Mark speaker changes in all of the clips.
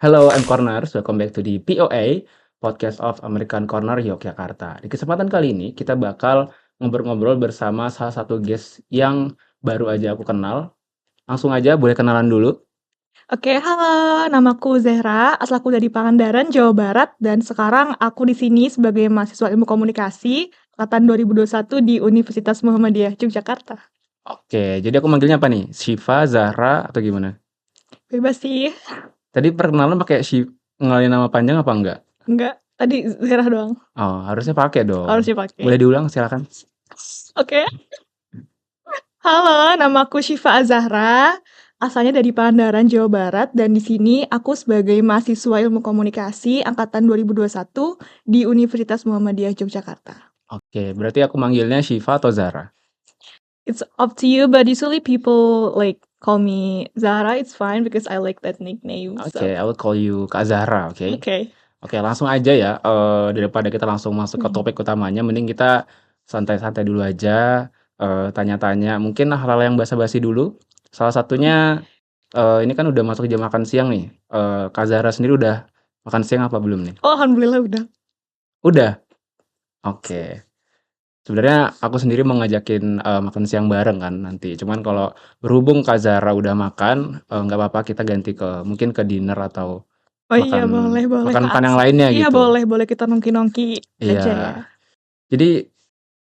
Speaker 1: Hello, I'm Corners. Welcome back to the POA, Podcast of American Corner Yogyakarta. Di kesempatan kali ini, kita bakal ngobrol-ngobrol bersama salah satu guest yang baru aja aku kenal. Langsung aja, boleh kenalan dulu.
Speaker 2: Oke, halo, namaku Zehra, asal aku dari Pangandaran, Jawa Barat, dan sekarang aku di sini sebagai mahasiswa Ilmu Komunikasi angkatan 2021 di Universitas Muhammadiyah Yogyakarta.
Speaker 1: Oke, jadi aku manggilnya apa nih? Shiva, Zahra, atau gimana?
Speaker 2: Bebas sih,
Speaker 1: Tadi perkenalan pakai ngenalin nama panjang apa enggak?
Speaker 2: enggak, tadi Zehra doang,
Speaker 1: Oh, harusnya pakai dong.
Speaker 2: harus dipakai.
Speaker 1: Boleh diulang, silakan.
Speaker 2: Oke, halo, namaku Syifa Azahra, asalnya dari Pangandaran, Jawa Barat, dan di sini aku sebagai mahasiswa Ilmu Komunikasi angkatan 2021 di Universitas Muhammadiyah Yogyakarta.
Speaker 1: Oke, berarti aku manggilnya Shiva atau Zahra?
Speaker 2: It's up to you, but usually people like call me Zahra. It's fine because I like that nickname.
Speaker 1: Oke, I will call you Kak Zahra, oke?
Speaker 2: Okay.
Speaker 1: Oke, langsung aja ya, daripada kita langsung masuk ke topik utamanya, mending kita santai-santai dulu aja, tanya-tanya, mungkin hal-hal yang basa-basi dulu. Salah satunya, ini kan udah masuk jam makan siang nih, Kak Zahra sendiri udah makan siang apa belum nih?
Speaker 2: Oh, alhamdulillah udah.
Speaker 1: Udah? Oke. Sebenarnya aku sendiri mau ngajakin, makan siang bareng kan nanti, cuman kalau berhubung Kak Zahra udah makan, nggak apa-apa kita ganti mungkin ke dinner atau
Speaker 2: Oh iya,
Speaker 1: makan
Speaker 2: boleh Kak
Speaker 1: makan yang
Speaker 2: Aks.
Speaker 1: lainnya
Speaker 2: Iya
Speaker 1: gitu.
Speaker 2: boleh kita nongki-nongki aja ya.
Speaker 1: Iya. Jadi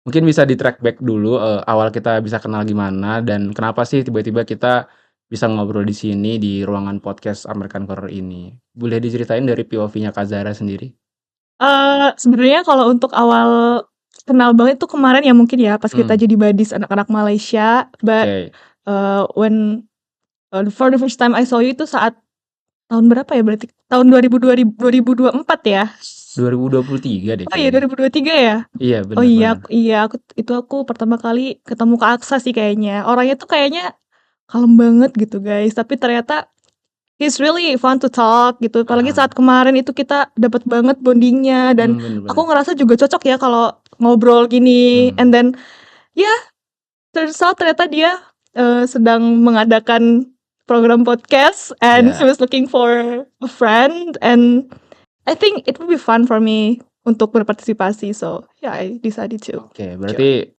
Speaker 1: mungkin bisa di-track back dulu, awal kita bisa kenal gimana dan kenapa sih tiba-tiba kita bisa ngobrol di sini di ruangan podcast American Corner ini. Boleh diceritain dari POV-nya Kak Zahra sendiri?
Speaker 2: Sebenarnya kalau untuk awal kenal banget tuh kemarin ya mungkin ya pas kita jadi badis anak-anak Malaysia. But
Speaker 1: Oke.
Speaker 2: when for the first time I saw you itu saat tahun berapa ya berarti? Tahun 2024 ya?
Speaker 1: 2023 deh
Speaker 2: Oh iya
Speaker 1: kayaknya.
Speaker 2: 2023 ya?
Speaker 1: Iya,
Speaker 2: Oh iya,
Speaker 1: benar.
Speaker 2: aku pertama kali ketemu Kak Aksa sih kayaknya. Orangnya tuh kayaknya kalem banget gitu guys, tapi ternyata he's really fun to talk gitu. Apalagi saat kemarin itu kita dapat banget bondingnya dan
Speaker 1: Bener
Speaker 2: aku
Speaker 1: banget.
Speaker 2: ngerasa juga cocok ya kalau ngobrol gini. And then ya turns out ternyata dia sedang mengadakan program podcast and he
Speaker 1: Ya.
Speaker 2: was looking for a friend and I think it would be fun for me untuk berpartisipasi. So yeah, I decided to
Speaker 1: Oke,
Speaker 2: join.
Speaker 1: berarti,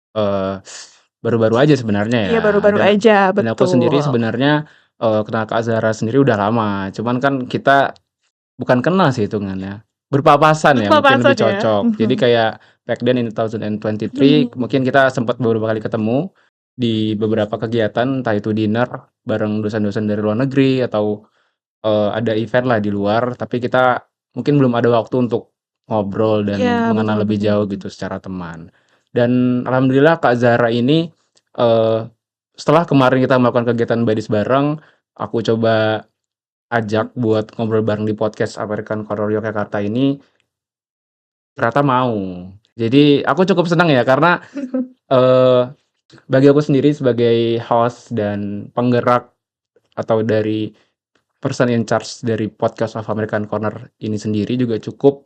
Speaker 1: baru-baru aja sebenarnya ya?
Speaker 2: Iya baru-baru
Speaker 1: Dan
Speaker 2: aja,
Speaker 1: dan aku sendiri
Speaker 2: betul.
Speaker 1: sebenarnya, kenal Kak Zahra sendiri udah lama, cuman kan kita bukan kenal sih hitungannya, berpapasan ya, mungkin lebih
Speaker 2: Berpapasan ya.
Speaker 1: cocok. Jadi kayak back then in 2023 mungkin kita sempat beberapa kali ketemu di beberapa kegiatan, entah itu dinner bareng dosen-dosen dari luar negeri atau, ada event lah di luar, tapi kita mungkin belum ada waktu untuk ngobrol dan
Speaker 2: Iya
Speaker 1: mengenal lebih
Speaker 2: betul.
Speaker 1: jauh gitu secara teman. Dan alhamdulillah Kak Zahra ini, setelah kemarin kita melakukan kegiatan badis bareng, aku coba ajak buat ngobrol bareng di podcast American Corner Yogyakarta ini, ternyata mau. Jadi aku cukup senang ya karena, eee, bagi aku sendiri sebagai host dan penggerak atau dari person in charge dari podcast of American Corner ini sendiri juga cukup,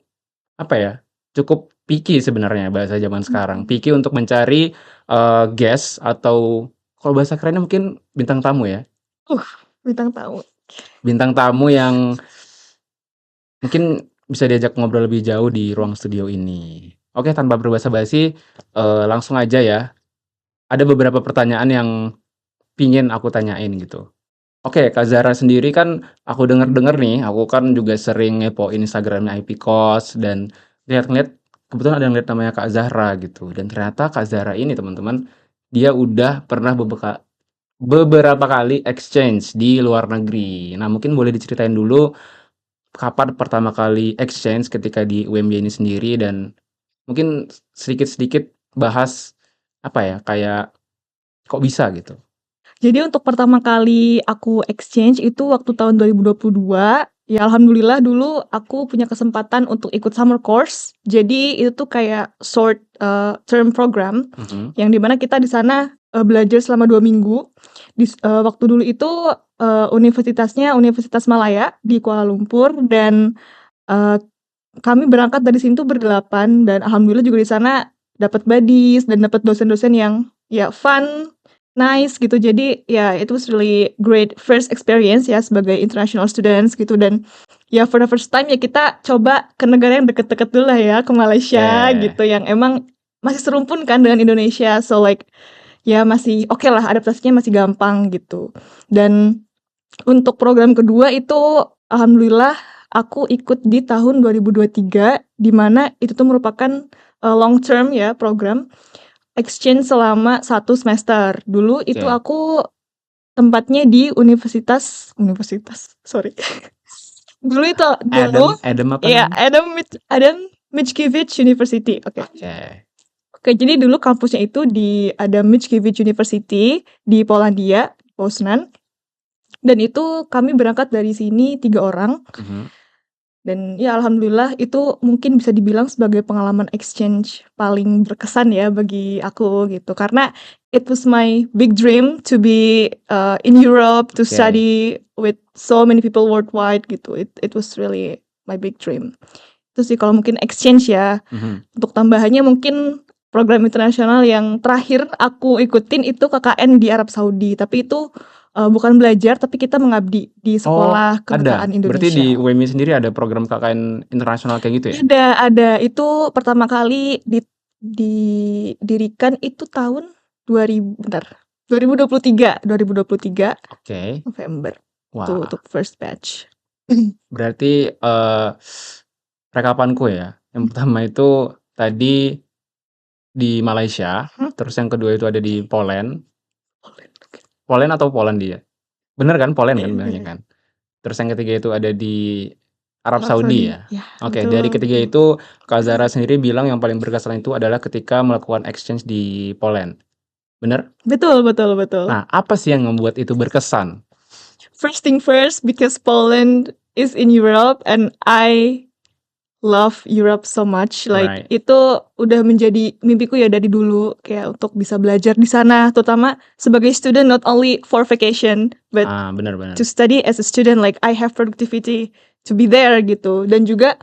Speaker 1: apa ya, cukup picky sebenarnya bahasa zaman sekarang. Picky untuk mencari, guest atau kalau bahasa kerennya mungkin bintang tamu ya?
Speaker 2: Bintang tamu.
Speaker 1: Bintang tamu yang mungkin bisa diajak ngobrol lebih jauh di ruang studio ini. Oke, tanpa berbasa-basi, langsung aja ya. Ada beberapa pertanyaan yang pingin aku tanyain gitu. Oke, Kak Zahra sendiri kan aku denger-denger nih, aku kan juga sering ngepoin Instagram-nya IPKOS dan lihat-lihat kebetulan ada yang lihat namanya Kak Zahra gitu. Dan ternyata Kak Zahra ini teman-teman, dia udah pernah beberapa kali exchange di luar negeri. Nah, mungkin boleh diceritain dulu kapan pertama kali exchange ketika di UMY ini sendiri dan mungkin sedikit-sedikit bahas apa ya, kayak kok bisa gitu?
Speaker 2: Jadi untuk pertama kali aku exchange itu waktu tahun 2022. Ya alhamdulillah dulu aku punya kesempatan untuk ikut summer course. Jadi itu tuh kayak short term program yang dimana kita di sana belajar selama 2 minggu. Waktu dulu itu universitasnya Universitas Malaya di Kuala Lumpur dan kami berangkat dari situ berdelapan dan alhamdulillah juga di sana dapat buddies dan dapat dosen-dosen yang ya fun, nice gitu. Jadi ya it was really great first experience ya sebagai international students gitu dan ya for the first time ya kita coba ke negara yang deket-deket dulu lah ya, ke Malaysia gitu, yang emang masih serumpun kan dengan Indonesia, so like ya masih oke lah, adaptasinya masih gampang gitu. Dan untuk program kedua itu alhamdulillah aku ikut di tahun 2023, di mana itu tuh merupakan long term ya program exchange selama 1 semester. Dulu itu aku tempatnya di universitas, sorry. Dulu
Speaker 1: Adam apa
Speaker 2: ya
Speaker 1: namanya?
Speaker 2: Adam Mickiewicz University. Oke, jadi dulu kampusnya itu di Adam Mickiewicz University di Polandia, Poznan. Dan itu kami berangkat dari sini 3 orang. Dan ya alhamdulillah itu mungkin bisa dibilang sebagai pengalaman exchange paling berkesan ya bagi aku gitu. Karena it was my big dream to be in Europe, to study with so many people worldwide gitu. It was really my big dream. Itu sih kalau mungkin exchange ya. Untuk tambahannya mungkin program internasional yang terakhir aku ikutin itu KKN di Arab Saudi. Tapi itu bukan belajar, tapi kita mengabdi di sekolah kedutaan Indonesia.
Speaker 1: Berarti di UMI sendiri ada program KKN internasional kayak gitu ya?
Speaker 2: Ada. Itu pertama kali didirikan itu tahun 2023 November.
Speaker 1: Wah.
Speaker 2: Itu untuk first batch.
Speaker 1: Berarti rekapanku ya. Yang pertama itu tadi di Malaysia, terus yang kedua itu ada di Poland atau Polandia? Bener kan, Poland kan bilangnya kan. Terus yang ketiga itu ada di Arab Saudi ya. Oke, dari ketiga itu Kak Zara sendiri bilang yang paling berkesan itu adalah ketika melakukan exchange di Poland. Bener?
Speaker 2: Betul.
Speaker 1: Nah, apa sih yang membuat itu berkesan?
Speaker 2: First thing first, because Poland is in Europe and I love Europe so much. Like itu udah menjadi mimpiku ya dari dulu, kayak untuk bisa belajar di sana, terutama sebagai student, not only for vacation but
Speaker 1: benar.
Speaker 2: to study as a student. Like I have productivity to be there gitu. Dan juga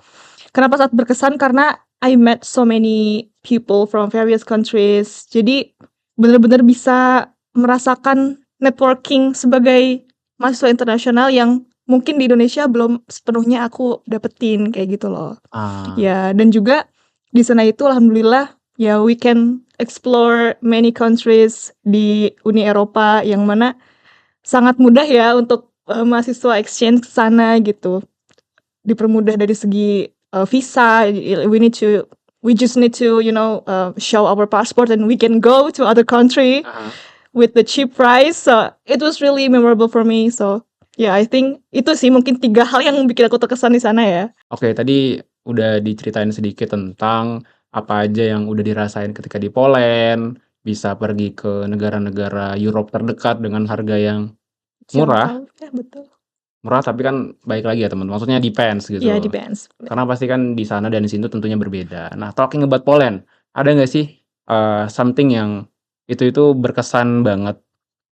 Speaker 2: kenapa saat berkesan, karena I met so many people from various countries. Jadi benar-benar bisa merasakan networking sebagai mahasiswa internasional yang mungkin di Indonesia belum sepenuhnya aku dapetin kayak gitu loh. Ya, dan juga di sana itu alhamdulillah ya we can explore many countries di Uni Eropa, yang mana sangat mudah ya untuk mahasiswa exchange ke sana gitu. Dipermudah dari segi visa, we just need to show our passport and we can go to other country with the cheap price. So it was really memorable for me. So yeah, I think itu sih mungkin 3 hal yang bikin aku terkesan di sana ya.
Speaker 1: Oke, tadi udah diceritain sedikit tentang apa aja yang udah dirasain ketika di Poland, bisa pergi ke negara-negara Europe terdekat dengan harga yang murah.
Speaker 2: Ya, betul.
Speaker 1: Murah tapi kan baik lagi ya teman, maksudnya depends gitu.
Speaker 2: Iya, depends.
Speaker 1: Karena pasti kan di sana dan di sini tentunya berbeda. Nah, talking about Poland, ada nggak sih something yang itu berkesan banget?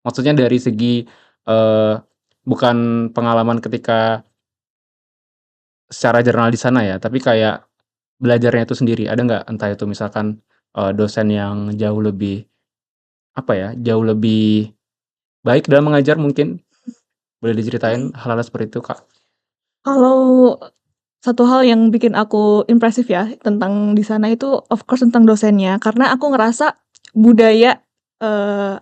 Speaker 1: Maksudnya dari segi bukan pengalaman ketika secara jurnal di sana ya, tapi kayak belajarnya itu sendiri. Ada nggak, entah itu misalkan dosen yang jauh lebih baik dalam mengajar mungkin? Boleh diceritain hal-hal seperti itu, Kak?
Speaker 2: Kalau satu hal yang bikin aku impresif ya tentang di sana itu of course tentang dosennya, karena aku ngerasa budaya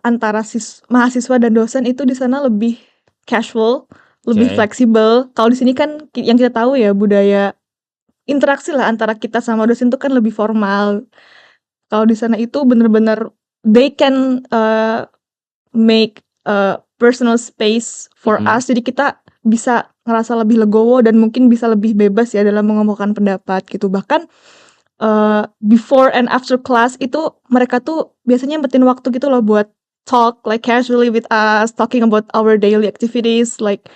Speaker 2: antara mahasiswa dan dosen itu di sana lebih casual, lebih fleksibel. Kalau di sini kan yang kita tahu ya budaya interaksi lah antara kita sama dosen itu kan lebih formal. Kalau di sana itu bener-bener they can make personal space for us. Jadi kita bisa ngerasa lebih legowo dan mungkin bisa lebih bebas ya dalam mengemukakan pendapat gitu. Bahkan before and after class itu mereka tuh biasanya nyempetin waktu gitu loh buat talk like casually with us, talking about our daily activities. Like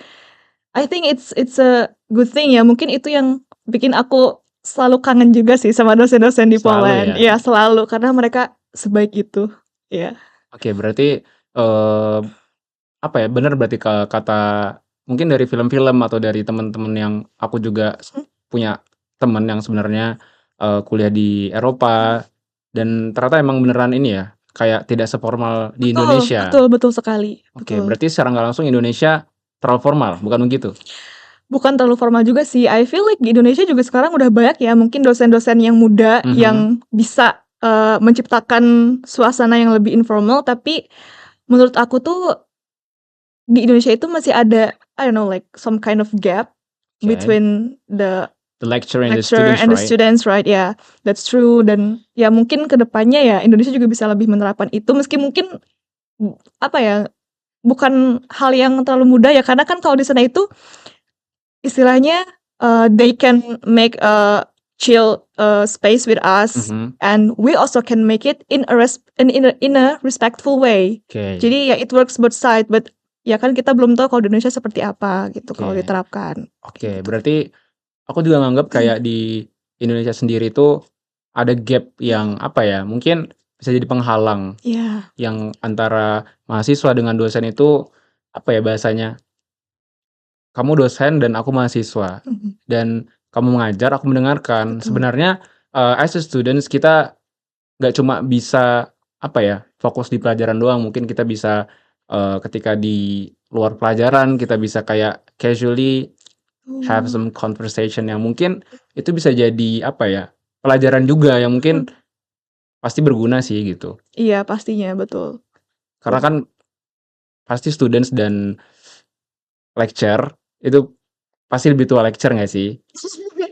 Speaker 2: I think it's a good thing ya. Mungkin itu yang bikin aku selalu kangen juga sih sama dosen-dosen di Poland. Ya, selalu, karena mereka sebaik itu. Ya.
Speaker 1: Oke, berarti benar berarti kata mungkin dari film-film atau dari teman-teman yang aku juga punya teman yang sebenarnya kuliah di Eropa dan ternyata emang beneran ini ya, kayak tidak seformal di Indonesia.
Speaker 2: Betul sekali.
Speaker 1: Oke, berarti secara nggak langsung Indonesia terlalu formal, bukan begitu?
Speaker 2: Bukan terlalu formal juga sih. I feel like di Indonesia juga sekarang udah banyak ya mungkin dosen-dosen yang muda
Speaker 1: Mhm.
Speaker 2: yang bisa, menciptakan suasana yang lebih informal, tapi menurut aku tuh di Indonesia itu masih ada, I don't know, like some kind of gap
Speaker 1: Oke.
Speaker 2: between the
Speaker 1: The lecturer and the
Speaker 2: lecturer
Speaker 1: students,
Speaker 2: and the
Speaker 1: right?
Speaker 2: students, right? Yeah, that's true. Dan ya mungkin kedepannya ya Indonesia juga bisa lebih menerapkan itu meski mungkin apa ya, bukan hal yang terlalu mudah ya karena kan kalau di sana itu istilahnya they can make a chill space with us
Speaker 1: Mhm.
Speaker 2: and we also can make it in a respectful way.
Speaker 1: Oke.
Speaker 2: Jadi ya it works both side, but ya kan kita belum tahu kalau di Indonesia seperti apa gitu kalau
Speaker 1: Oke.
Speaker 2: diterapkan.
Speaker 1: Oke,
Speaker 2: Kayak gitu.
Speaker 1: berarti aku juga nganggap kayak di Indonesia sendiri itu ada gap yang apa ya, mungkin bisa jadi penghalang
Speaker 2: Iya.
Speaker 1: yang antara mahasiswa dengan dosen itu apa ya bahasanya, kamu dosen dan aku mahasiswa
Speaker 2: Mhm.
Speaker 1: dan kamu mengajar, aku mendengarkan.
Speaker 2: Betul.
Speaker 1: Sebenarnya as a students kita nggak cuma bisa apa ya, fokus di pelajaran doang, mungkin kita bisa ketika di luar pelajaran kita bisa kayak casually have some conversation yang mungkin itu bisa jadi apa ya, pelajaran juga yang mungkin pasti berguna sih gitu.
Speaker 2: Iya pastinya, betul.
Speaker 1: Karena kan pasti students dan lecturer itu pasti lebih tua lecturer nggak sih?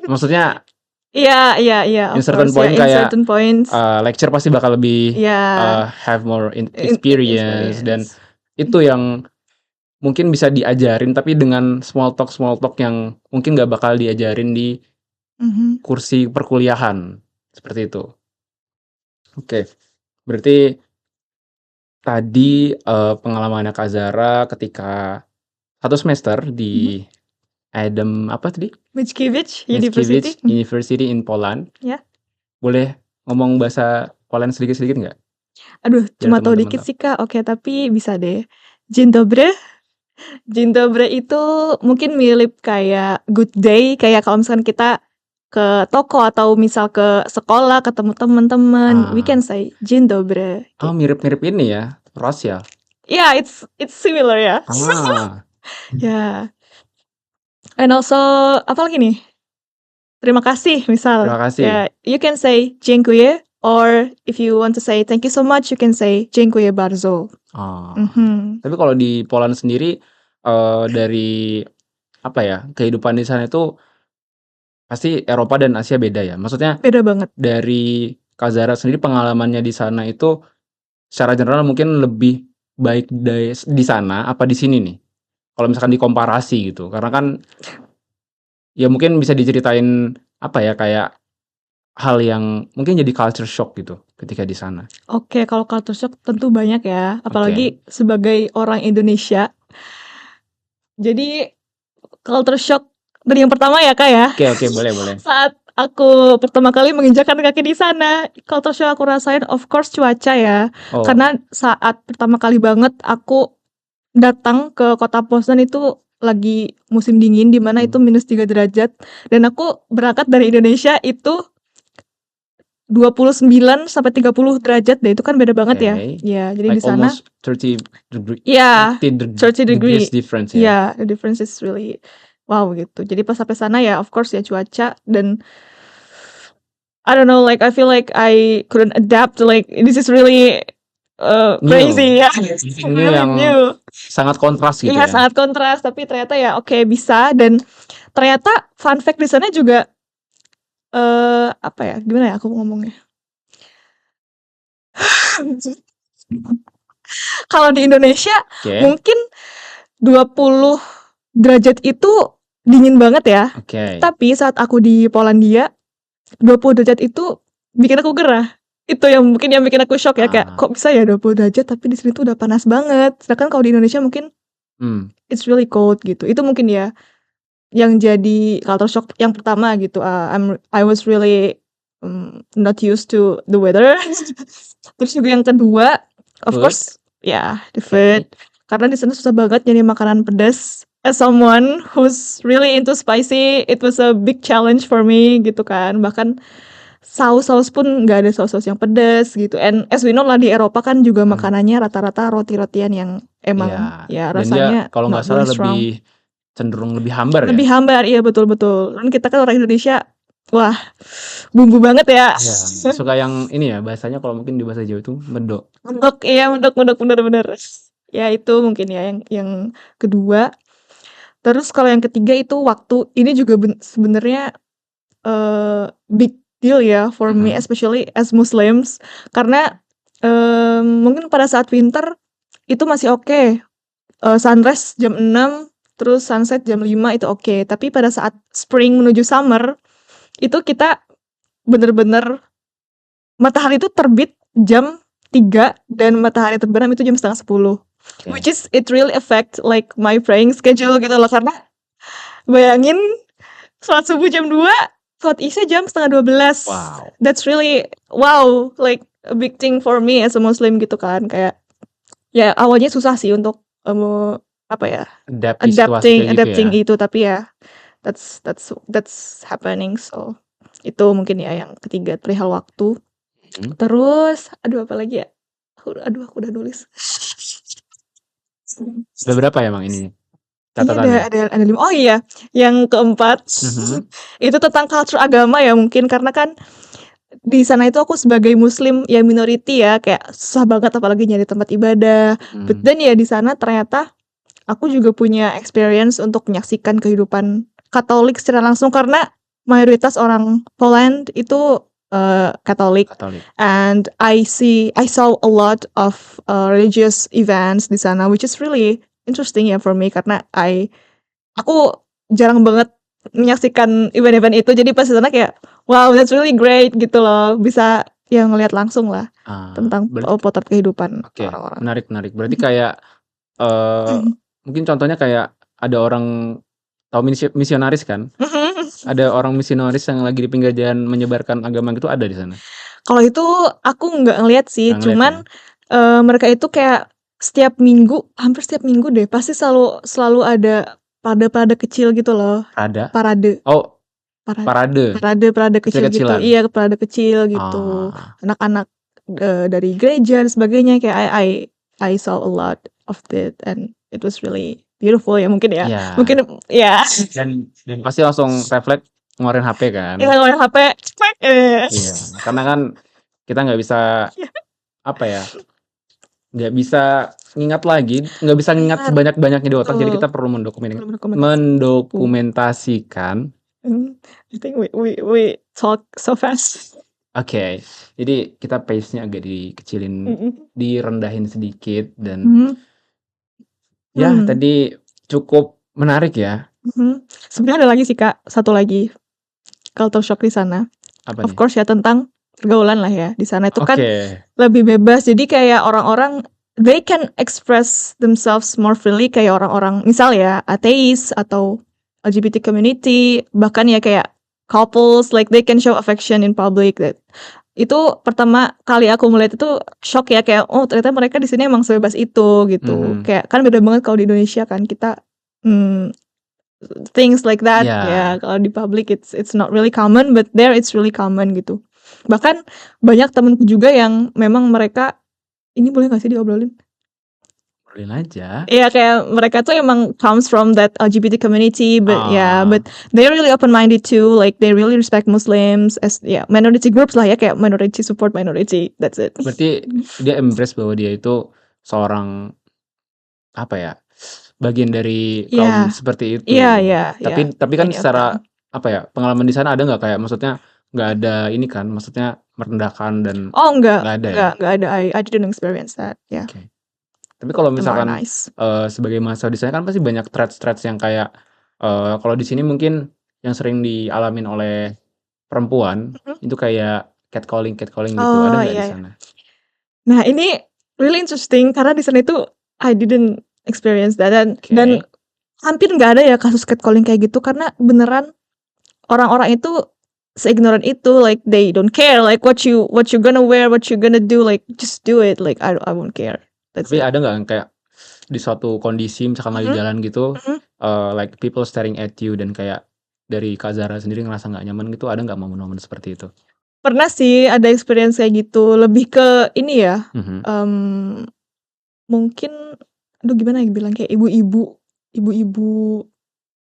Speaker 1: Maksudnya
Speaker 2: Iya,
Speaker 1: in
Speaker 2: of
Speaker 1: certain
Speaker 2: course ya,
Speaker 1: point
Speaker 2: in
Speaker 1: kayak
Speaker 2: certain points.
Speaker 1: lecturer pasti bakal lebih
Speaker 2: Ya,
Speaker 1: have more experience dan
Speaker 2: experience.
Speaker 1: itu yang mungkin bisa diajarin tapi dengan small talk yang mungkin nggak bakal diajarin di
Speaker 2: Mhm.
Speaker 1: kursi perkuliahan seperti itu. Oke, berarti tadi pengalamannya Kak Zara ketika 1 semester di Adam apa tadi?
Speaker 2: Mickiewicz
Speaker 1: Mickiewicz
Speaker 2: University.
Speaker 1: University in Poland.
Speaker 2: Ya.
Speaker 1: Boleh ngomong bahasa Poland sedikit-sedikit nggak?
Speaker 2: Aduh,
Speaker 1: Biar
Speaker 2: cuma tahu
Speaker 1: teman-teman
Speaker 2: dikit
Speaker 1: tahu.
Speaker 2: sih Kak. Oke, tapi bisa deh. Dzień dobry. Dzień dobry itu mungkin mirip kayak good day, kayak kalau misalkan kita ke toko atau misal ke sekolah ketemu teman-teman, we can say dzień dobry.
Speaker 1: Oh, mirip-mirip ini ya, Rusia.
Speaker 2: Yeah, it's similar ya.
Speaker 1: Ah,
Speaker 2: Ya. And also apa lagi nih? Terima kasih misal.
Speaker 1: terima kasih.
Speaker 2: Ya, you can say dziękuję or if you want to say thank you so much, you can say dziękuję bardzo.
Speaker 1: Oh.
Speaker 2: Mhm.
Speaker 1: Tapi kalau di Poland sendiri dari apa ya, kehidupan di sana itu pasti Eropa dan Asia beda ya. Maksudnya
Speaker 2: Beda banget.
Speaker 1: dari Kak Zara sendiri pengalamannya di sana itu secara general mungkin lebih baik di sana apa di sini nih? Kalau misalkan dikomparasi gitu. Karena kan ya mungkin bisa diceritain apa ya, kayak hal yang mungkin jadi culture shock gitu ketika di sana.
Speaker 2: Oke, kalau culture shock tentu banyak ya,
Speaker 1: Oke.
Speaker 2: apalagi sebagai orang Indonesia. Jadi culture shock dari yang pertama ya Kak ya.
Speaker 1: Oke, boleh.
Speaker 2: Saat aku pertama kali menginjakkan kaki di sana, culture shock aku rasain of course cuaca ya.
Speaker 1: Oh.
Speaker 2: Karena saat pertama kali banget aku datang ke kota Poznan itu lagi musim dingin di mana itu -3 derajat dan aku berangkat dari Indonesia itu 29 sampai 30 derajat deh, itu kan beda banget ya.
Speaker 1: Okay.
Speaker 2: Ya, jadi
Speaker 1: Like
Speaker 2: di sana
Speaker 1: almost 30 degree.
Speaker 2: Yeah,
Speaker 1: 30
Speaker 2: 30
Speaker 1: degrees
Speaker 2: degree.
Speaker 1: difference ya.
Speaker 2: Yeah, the difference is really wow gitu. Jadi pas sampai sana ya of course ya cuaca dan I don't know, like I feel like I couldn't adapt, like this is really crazy ya.
Speaker 1: Ini
Speaker 2: Really
Speaker 1: yang
Speaker 2: new.
Speaker 1: sangat kontras gitu
Speaker 2: Iya,
Speaker 1: ya.
Speaker 2: sangat kontras, tapi ternyata ya oke bisa dan ternyata fun fact di sana juga apa ya? Gimana ya aku ngomongnya? Kalau di Indonesia
Speaker 1: Oke.
Speaker 2: mungkin 20 derajat itu dingin banget ya.
Speaker 1: Oke.
Speaker 2: Tapi saat aku di Polandia 20 derajat itu bikin aku gerah. Itu yang mungkin yang bikin aku shock ya, kayak kok bisa ya 20 derajat tapi di sini tuh udah panas banget. Sedangkan kalau di Indonesia mungkin it's really cold gitu. Itu mungkin ya yang jadi culture shock yang pertama gitu. I was really not used to the weather. Terus juga yang kedua, of
Speaker 1: Food.
Speaker 2: course, ya the food. Karena di sana susah banget nyari makanan pedas. As someone who's really into spicy, it was a big challenge for me gitu kan. Bahkan saus-saus pun nggak ada saus-saus yang pedas gitu. And as we know lah di Eropa kan juga makanannya rata-rata roti-rotian yang emang
Speaker 1: Iya.
Speaker 2: ya
Speaker 1: Dan dia
Speaker 2: rasanya
Speaker 1: kalau nggak
Speaker 2: not
Speaker 1: salah
Speaker 2: really strong.
Speaker 1: lebih cenderung lebih hambar ya?
Speaker 2: Lebih hambar, iya betul betul. Kan kita kan orang Indonesia, wah bumbu banget ya.
Speaker 1: Iya, suka yang ini ya, bahasanya kalau mungkin di bahasa Jawa itu medok.
Speaker 2: Mendok, iya mendok mendok, bener-bener. Ya itu mungkin ya yang kedua. Terus kalau yang ketiga itu waktu. Ini juga sebenarnya big deal ya for me,
Speaker 1: Mhm.
Speaker 2: especially as Muslims. Karena mungkin pada saat winter itu masih oke. Sunrise jam 6, terus sunset jam 5 itu oke. Tapi pada saat spring menuju summer, itu kita bener-bener matahari itu terbit jam 3 dan matahari terbenam itu jam setengah 10.
Speaker 1: Oke.
Speaker 2: Which is it really affect like my praying schedule gitu loh, karena bayangin sholat subuh jam 2, sholat isya jam setengah 12.
Speaker 1: Wow.
Speaker 2: That's really wow, like a big thing for me as a Muslim gitu kan. Kayak ya awalnya susah sih untuk apa ya,
Speaker 1: Adapti situasi kayak gitu
Speaker 2: adapting
Speaker 1: ya?
Speaker 2: itu, tapi ya that's happening. So itu mungkin ya yang ketiga, perihal waktu.
Speaker 1: Mhm.
Speaker 2: Terus aduh apa lagi ya? Aku udah nulis.
Speaker 1: Udah berapa ya, Bang, ini
Speaker 2: Ini
Speaker 1: catatannya?
Speaker 2: ada 5. Oh iya, yang keempat
Speaker 1: Mhm.
Speaker 2: itu tentang culture agama ya mungkin, karena kan di sana itu aku sebagai Muslim ya minority ya, kayak susah banget apalagi nyari tempat ibadah. But
Speaker 1: Mhm.
Speaker 2: then ya di sana ternyata aku juga punya experience untuk menyaksikan kehidupan Katolik secara langsung, karena mayoritas orang Poland itu Katolik.
Speaker 1: Katolik.
Speaker 2: And I saw a lot of religious events di sana, which is really interesting ya for me, karena aku jarang banget menyaksikan event-event itu. Jadi pas di sana kayak wow, that's really great gitu loh, bisa ya ngelihat langsung lah tentang potret kehidupan
Speaker 1: Oke,
Speaker 2: orang-orang.
Speaker 1: menarik. Berarti kayak mungkin contohnya kayak ada orang tahu misionaris kan? Ada orang misionaris yang lagi di pinggir jalan menyebarkan agama gitu ada di sana?
Speaker 2: Kalau itu aku nggak ngeliat sih,
Speaker 1: Nggak ngeliat
Speaker 2: cuman mereka itu kayak setiap minggu, hampir setiap minggu deh, pasti selalu ada parade kecil gitu loh.
Speaker 1: Ada?
Speaker 2: Parade.
Speaker 1: Oh, parade.
Speaker 2: Parade kecil gitu.
Speaker 1: Kecil-kecilan?
Speaker 2: Iya, parade kecil gitu. Anak-anak dari gereja dan sebagainya, kayak I saw a lot of it and it was really beautiful ya mungkin ya.
Speaker 1: Iya.
Speaker 2: Mungkin ya.
Speaker 1: Dan pasti langsung refleks ngeluarin HP kan?
Speaker 2: Iya, ngeluarin HP.
Speaker 1: Iya, karena kan kita nggak bisa apa ya? Nggak bisa ngingat lagi, nggak bisa ngingat sebanyak-banyaknya di otak, jadi kita perlu mendokumentasikan.
Speaker 2: I think we talk so fast.
Speaker 1: Oke, jadi kita pace-nya agak dikecilin, direndahin sedikit dan ya tadi cukup menarik ya.
Speaker 2: Sebenarnya ada lagi sih Kak, satu lagi culture shock di sana.
Speaker 1: Apa
Speaker 2: Of
Speaker 1: nih?
Speaker 2: course ya, tentang pergaulan lah ya. Di sana itu kan
Speaker 1: Oke.
Speaker 2: lebih bebas, jadi kayak orang-orang they can express themselves more freely, kayak orang-orang misal ya ateis atau LGBT community, bahkan ya kayak couples, like they can show affection in public. Itu pertama kali aku melihat itu shock ya, kayak oh ternyata mereka di sini emang sebebas itu gitu. Kayak kan beda banget kalau di Indonesia kan kita things like that ya, kalau di public it's not really common, but there it's really common gitu. Bahkan banyak temenku juga yang memang mereka, ini boleh gak sih diobrolin?
Speaker 1: Obrolin aja.
Speaker 2: Iya, kayak mereka tuh emang comes from that LGBT community, but but they're really open-minded too, like they really respect Muslims as minority groups lah ya, kayak minority support minority, that's it.
Speaker 1: Berarti dia embrace bahwa dia itu seorang apa ya, bagian dari kaum seperti itu.
Speaker 2: Iya.
Speaker 1: Tapi kan secara apa ya, pengalaman di sana ada nggak kayak maksudnya nggak ada ini kan, maksudnya merendahkan dan
Speaker 2: enggak
Speaker 1: ada ya?
Speaker 2: Nggak ada, I didn't experience that, ya.
Speaker 1: Oke. Tapi kalau misalkan
Speaker 2: Nice.
Speaker 1: sebagai mahasiswa di sana kan pasti banyak threats yang kayak kalau di sini mungkin yang sering dialamin oleh perempuan itu kayak catcalling gitu, ada nggak di sana?
Speaker 2: Nah ini really interesting karena di sana itu I didn't experience that, dan hampir nggak ada ya kasus catcalling kayak gitu, karena beneran orang-orang itu se-ignorant itu, like they don't care, like what you gonna wear, what you gonna do, like just do it, like I won't care.
Speaker 1: Tapi ada nggak kayak di suatu kondisi misalkan lagi jalan gitu, like people staring at you dan kayak dari Kak Zara sendiri ngerasa nggak nyaman gitu, ada nggak momen-momen seperti itu?
Speaker 2: Pernah sih ada experience kayak gitu, lebih ke ini ya, mungkin aduh gimana ya bilang, kayak ibu-ibu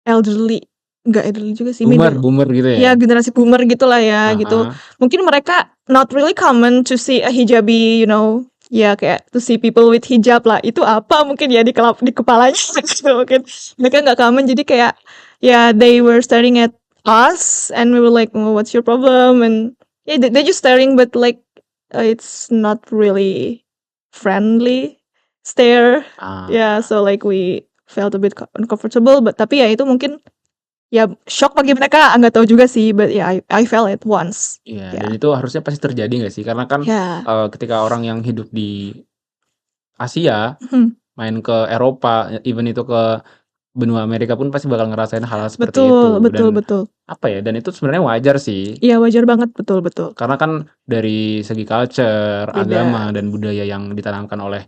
Speaker 2: elderly, enggak elderly juga sih,
Speaker 1: Boomer
Speaker 2: middle.
Speaker 1: boomer gitu
Speaker 2: Ya
Speaker 1: ya?
Speaker 2: generasi boomer gitulah ya gitu.
Speaker 1: Heeh.
Speaker 2: Mungkin mereka not really common to see a hijabi, ya kayak to see people with hijab lah. Itu apa mungkin ya di kepalanya gitu mungkin. Mereka nggak common jadi kayak ya they were staring at us and we were like, "Oh, what's your problem?" And yeah, they just staring but like it's not really friendly stare. Yeah,
Speaker 1: Ah,
Speaker 2: so like we felt a bit uncomfortable but tapi ya itu mungkin ya shock bagi mereka, nggak tahu juga sih, but yeah, I felt it once.
Speaker 1: iya, dan
Speaker 2: Yeah.
Speaker 1: itu harusnya pasti terjadi nggak sih? Karena kan,
Speaker 2: Yeah.
Speaker 1: ketika orang yang hidup di Asia,
Speaker 2: Mhm.
Speaker 1: main ke Eropa, even itu ke benua Amerika pun pasti bakal ngerasain hal-hal seperti
Speaker 2: Betul
Speaker 1: itu.
Speaker 2: betul
Speaker 1: Dan,
Speaker 2: betul.
Speaker 1: apa ya, dan itu sebenarnya wajar sih.
Speaker 2: Iya, wajar banget, betul betul.
Speaker 1: Karena kan dari segi culture,
Speaker 2: Beda.
Speaker 1: agama, dan budaya yang ditanamkan oleh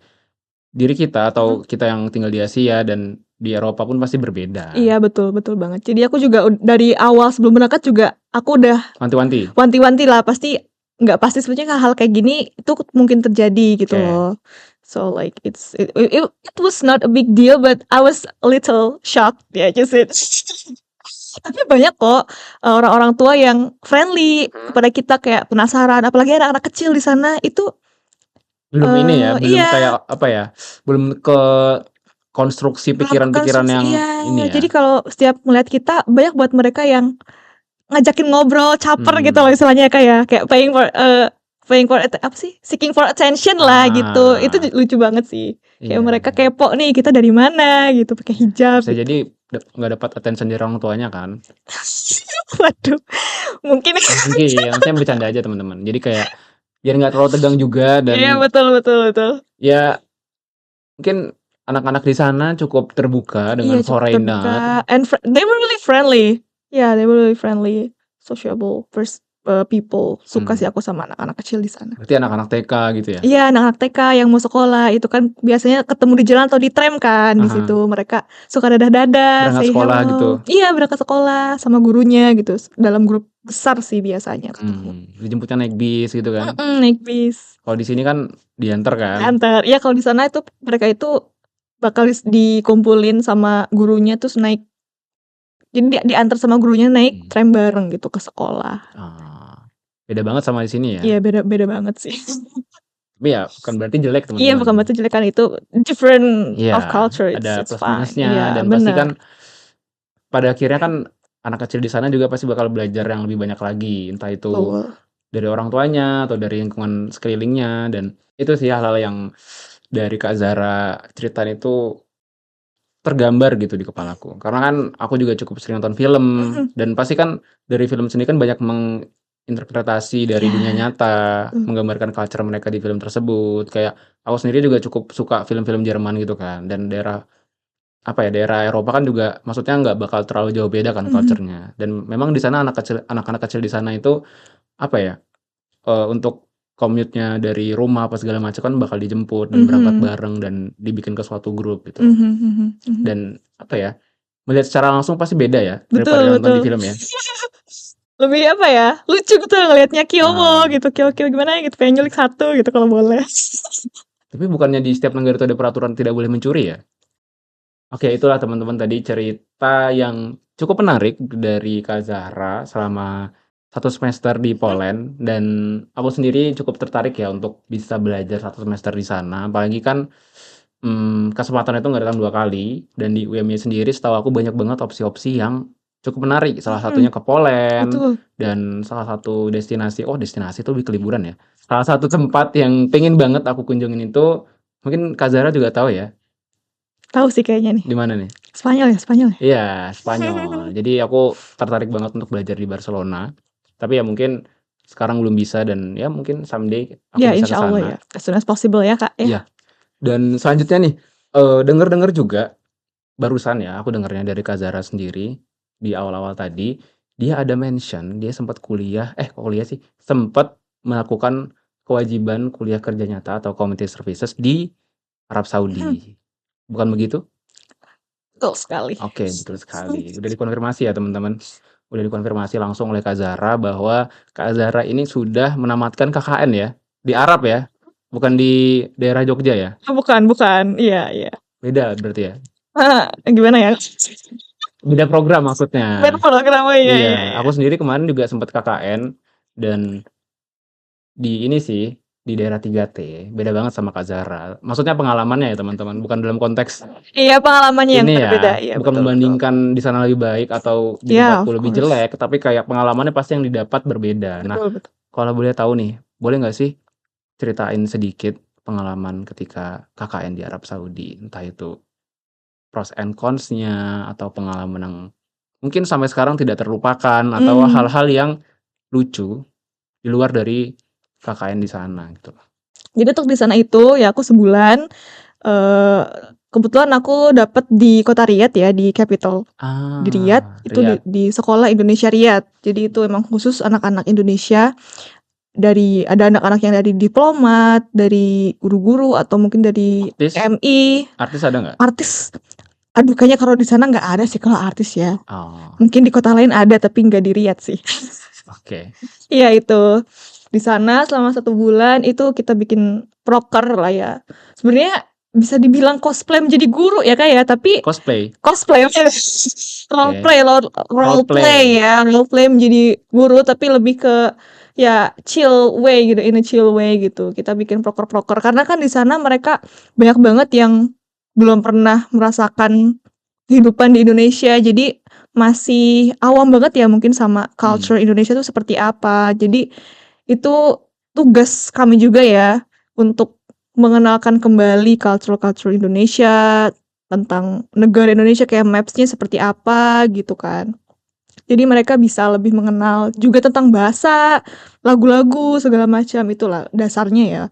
Speaker 1: diri kita
Speaker 2: Mhm.
Speaker 1: atau kita yang tinggal di Asia dan di Eropa pun pasti berbeda.
Speaker 2: Iya, betul betul banget. Jadi aku juga dari awal sebelum berangkat juga aku udah
Speaker 1: Wanti-wanti?
Speaker 2: wanti-wanti lah, pasti nggak pasti sebenarnya hal kayak gini itu mungkin terjadi gitu
Speaker 1: Oke.
Speaker 2: loh. So like it was not a big deal but I was a little shocked ya just it. Tapi banyak kok orang-orang tua yang friendly kepada kita kayak penasaran apalagi anak-anak kecil di sana itu
Speaker 1: Belum ini ya, belum
Speaker 2: iya
Speaker 1: kayak, apa ya, belum ke konstruksi
Speaker 2: melakukan
Speaker 1: pikiran-pikiran yang
Speaker 2: iya
Speaker 1: ini ya.
Speaker 2: jadi kalau setiap melihat kita banyak buat mereka yang ngajakin ngobrol caper gitu loh
Speaker 1: Hmm.
Speaker 2: istilahnya kayak paying for apa sih seeking for attention lah gitu itu
Speaker 1: Ah,
Speaker 2: lucu banget sih kayak
Speaker 1: iya.
Speaker 2: mereka kepo nih kita dari mana gitu pakai hijab
Speaker 1: Bisa
Speaker 2: gitu.
Speaker 1: jadi nggak dapat attention dari orang tuanya kan?
Speaker 2: Waduh mungkin
Speaker 1: Mungkin, saya bercanda aja teman-teman. Jadi kayak biar nggak terlalu tegang juga
Speaker 2: iya
Speaker 1: dan
Speaker 2: betul betul betul
Speaker 1: ya mungkin anak-anak di sana cukup terbuka
Speaker 2: iya
Speaker 1: dengan
Speaker 2: cukup
Speaker 1: foreigner.
Speaker 2: terbuka and they were really friendly yeah they were really friendly sociable people suka sih
Speaker 1: Hmm.
Speaker 2: aku sama anak-anak kecil di sana.
Speaker 1: Berarti anak-anak TK gitu ya?
Speaker 2: Iya, anak-anak TK yang mau sekolah itu kan biasanya ketemu di jalan atau di tram kan di
Speaker 1: Aha.
Speaker 2: situ. Mereka suka dadah-dadah,
Speaker 1: Berangkat
Speaker 2: say
Speaker 1: sekolah gitu.
Speaker 2: hello. Iya, berangkat sekolah sama gurunya gitu. Dalam grup besar sih biasanya ketemu.
Speaker 1: Dijemputnya naik bis gitu kan?
Speaker 2: Naik bis,
Speaker 1: Kalau di sini kan diantar kan?
Speaker 2: antar. Iya, kalau di sana itu mereka itu bakal dikumpulin sama gurunya terus naik. Jadi diantar sama gurunya naik tram bareng gitu ke sekolah.
Speaker 1: Beda banget sama di sini ya?
Speaker 2: Iya, beda banget sih.
Speaker 1: Tapi ya bukan berarti jelek teman-teman.
Speaker 2: Iya, bukan berarti jelek kan itu different
Speaker 1: Iya,
Speaker 2: of culture.
Speaker 1: ada
Speaker 2: It's
Speaker 1: plus
Speaker 2: fine.
Speaker 1: minusnya
Speaker 2: Iya,
Speaker 1: dan pasti kan
Speaker 2: benar.
Speaker 1: pada akhirnya kan anak kecil di sana juga pasti bakal belajar yang lebih banyak lagi, entah itu
Speaker 2: Betul.
Speaker 1: dari orang tuanya atau dari lingkungan sekelilingnya. Dan itu sih hal-hal yang dari Kak Zara ceritain itu tergambar gitu di kepalaku. Karena kan aku juga cukup sering nonton film dan pasti kan dari film sendiri kan banyak menginterpretasi dari dunia
Speaker 2: Iya,
Speaker 1: nyata,
Speaker 2: betul.
Speaker 1: menggambarkan culture mereka di film tersebut. Kayak aku sendiri juga cukup suka film-film Jerman gitu kan, dan daerah daerah Eropa kan juga maksudnya nggak bakal terlalu jauh beda kan culture-nya. Dan memang di sana anak-anak kecil di sana itu apa ya, untuk commute-nya dari rumah apa segala macam kan bakal dijemput dan berangkat bareng dan dibikin ke suatu grup gitu. Dan apa ya, melihat secara langsung pasti beda ya daripada
Speaker 2: Betul
Speaker 1: nonton di
Speaker 2: betul.
Speaker 1: film ya.
Speaker 2: Lebih apa ya, lucu gitu ngelihatnya Kyomo gitu, Kyo gimana gitu, pengen nyulik satu gitu kalau boleh.
Speaker 1: Tapi bukannya di setiap negara itu ada peraturan tidak boleh mencuri ya? Oke, itulah teman-teman tadi cerita yang cukup menarik dari Kak Zahra selama 1 semester di Poland, dan aku sendiri cukup tertarik ya untuk bisa belajar 1 semester di sana. Apalagi kan, kesempatan itu nggak datang 2 kali, dan di UMY sendiri setahu aku banyak banget opsi-opsi yang cukup menarik. Salah satunya ke Poland,
Speaker 2: Betul.
Speaker 1: dan salah satu destinasi destinasi itu lebih ke liburan ya. Salah satu tempat yang pengen banget aku kunjungin itu, mungkin Kak Zahra juga tahu ya?
Speaker 2: Tahu sih kayaknya nih.
Speaker 1: Di mana nih?
Speaker 2: Spanyol ya?
Speaker 1: Iya, Spanyol. Jadi aku tertarik banget untuk belajar di Barcelona. Tapi ya mungkin sekarang belum bisa dan ya mungkin someday aku
Speaker 2: Ya,
Speaker 1: bisa ke
Speaker 2: insyaallah ya,
Speaker 1: sana.
Speaker 2: as soon as possible ya, Kak, ya.
Speaker 1: Iya. Dan selanjutnya nih, denger-denger juga barusan ya aku dengernya dari Kak Zara sendiri di awal-awal tadi, dia ada mention dia sempat kuliah kok kuliah sih, sempat melakukan kewajiban kuliah kerja nyata atau community services di Arab Saudi. Bukan begitu?
Speaker 2: Betul sekali.
Speaker 1: Oke, betul sekali. Udah dikonfirmasi ya teman-teman. Udah dikonfirmasi langsung oleh Kak Zara bahwa Kak Zara ini sudah menamatkan KKN ya? Di Arab ya? Bukan di daerah Jogja ya?
Speaker 2: Bukan, iya.
Speaker 1: Beda berarti ya?
Speaker 2: Gimana ya?
Speaker 1: Beda program maksudnya.
Speaker 2: Beda program, oh iya iya
Speaker 1: Iya,
Speaker 2: iya.
Speaker 1: aku sendiri kemarin juga sempat KKN dan di ini sih, di daerah 3T, beda banget sama Kak Zara. Maksudnya pengalamannya ya teman-teman, bukan dalam konteks
Speaker 2: Iya, pengalamannya yang
Speaker 1: ini
Speaker 2: berbeda,
Speaker 1: ya,
Speaker 2: iya
Speaker 1: bukan
Speaker 2: betul betul.
Speaker 1: membandingkan di sana lebih baik atau di
Speaker 2: Yeah,
Speaker 1: tempatku
Speaker 2: of
Speaker 1: lebih
Speaker 2: course.
Speaker 1: jelek, tapi kayak pengalamannya pasti yang didapat berbeda. Nah,
Speaker 2: Betul betul.
Speaker 1: kalau boleh tahu nih, boleh nggak sih ceritain sedikit pengalaman ketika KKN di Arab Saudi? Entah itu pros and cons-nya atau pengalaman yang mungkin sampai sekarang tidak terlupakan atau
Speaker 2: Mmm.
Speaker 1: hal-hal yang lucu di luar dari KKN di sana gitu.
Speaker 2: Jadi untuk di sana itu ya aku sebulan, eee, kebetulan aku dapet di kota Riyadh ya, di capital di Riyadh,
Speaker 1: Ah,
Speaker 2: itu
Speaker 1: Riyadh.
Speaker 2: di sekolah Indonesia Riyadh. Jadi itu emang khusus anak-anak Indonesia, ada anak-anak yang dari diplomat, dari guru-guru, atau mungkin dari
Speaker 1: Artis?
Speaker 2: TMI,
Speaker 1: Artis ada nggak?
Speaker 2: artis. Aduh kayaknya kalau di sana nggak ada sih kalau artis ya.
Speaker 1: Oh,
Speaker 2: Mungkin di kota lain ada tapi nggak di Riyadh sih.
Speaker 1: oke.
Speaker 2: Iya itu. Di sana selama 1 bulan itu kita bikin proker lah ya. Sebenarnya bisa dibilang cosplay menjadi guru ya, Kak, ya, tapi
Speaker 1: Cosplay?
Speaker 2: cosplay
Speaker 1: Oke.
Speaker 2: roleplay
Speaker 1: Roleplay?
Speaker 2: ya, roleplay menjadi guru tapi lebih ke ya chill way gitu, in a chill way gitu. Kita bikin proker-proker karena kan di sana mereka banyak banget yang belum pernah merasakan kehidupan di Indonesia. Jadi masih awam banget ya mungkin sama culture Indonesia tuh seperti apa. Jadi itu tugas kami juga ya untuk mengenalkan kembali culture-culture Indonesia, tentang negara Indonesia kayak maps-nya seperti apa gitu kan. Jadi mereka bisa lebih mengenal juga tentang bahasa, lagu-lagu, segala macam, itulah dasarnya ya.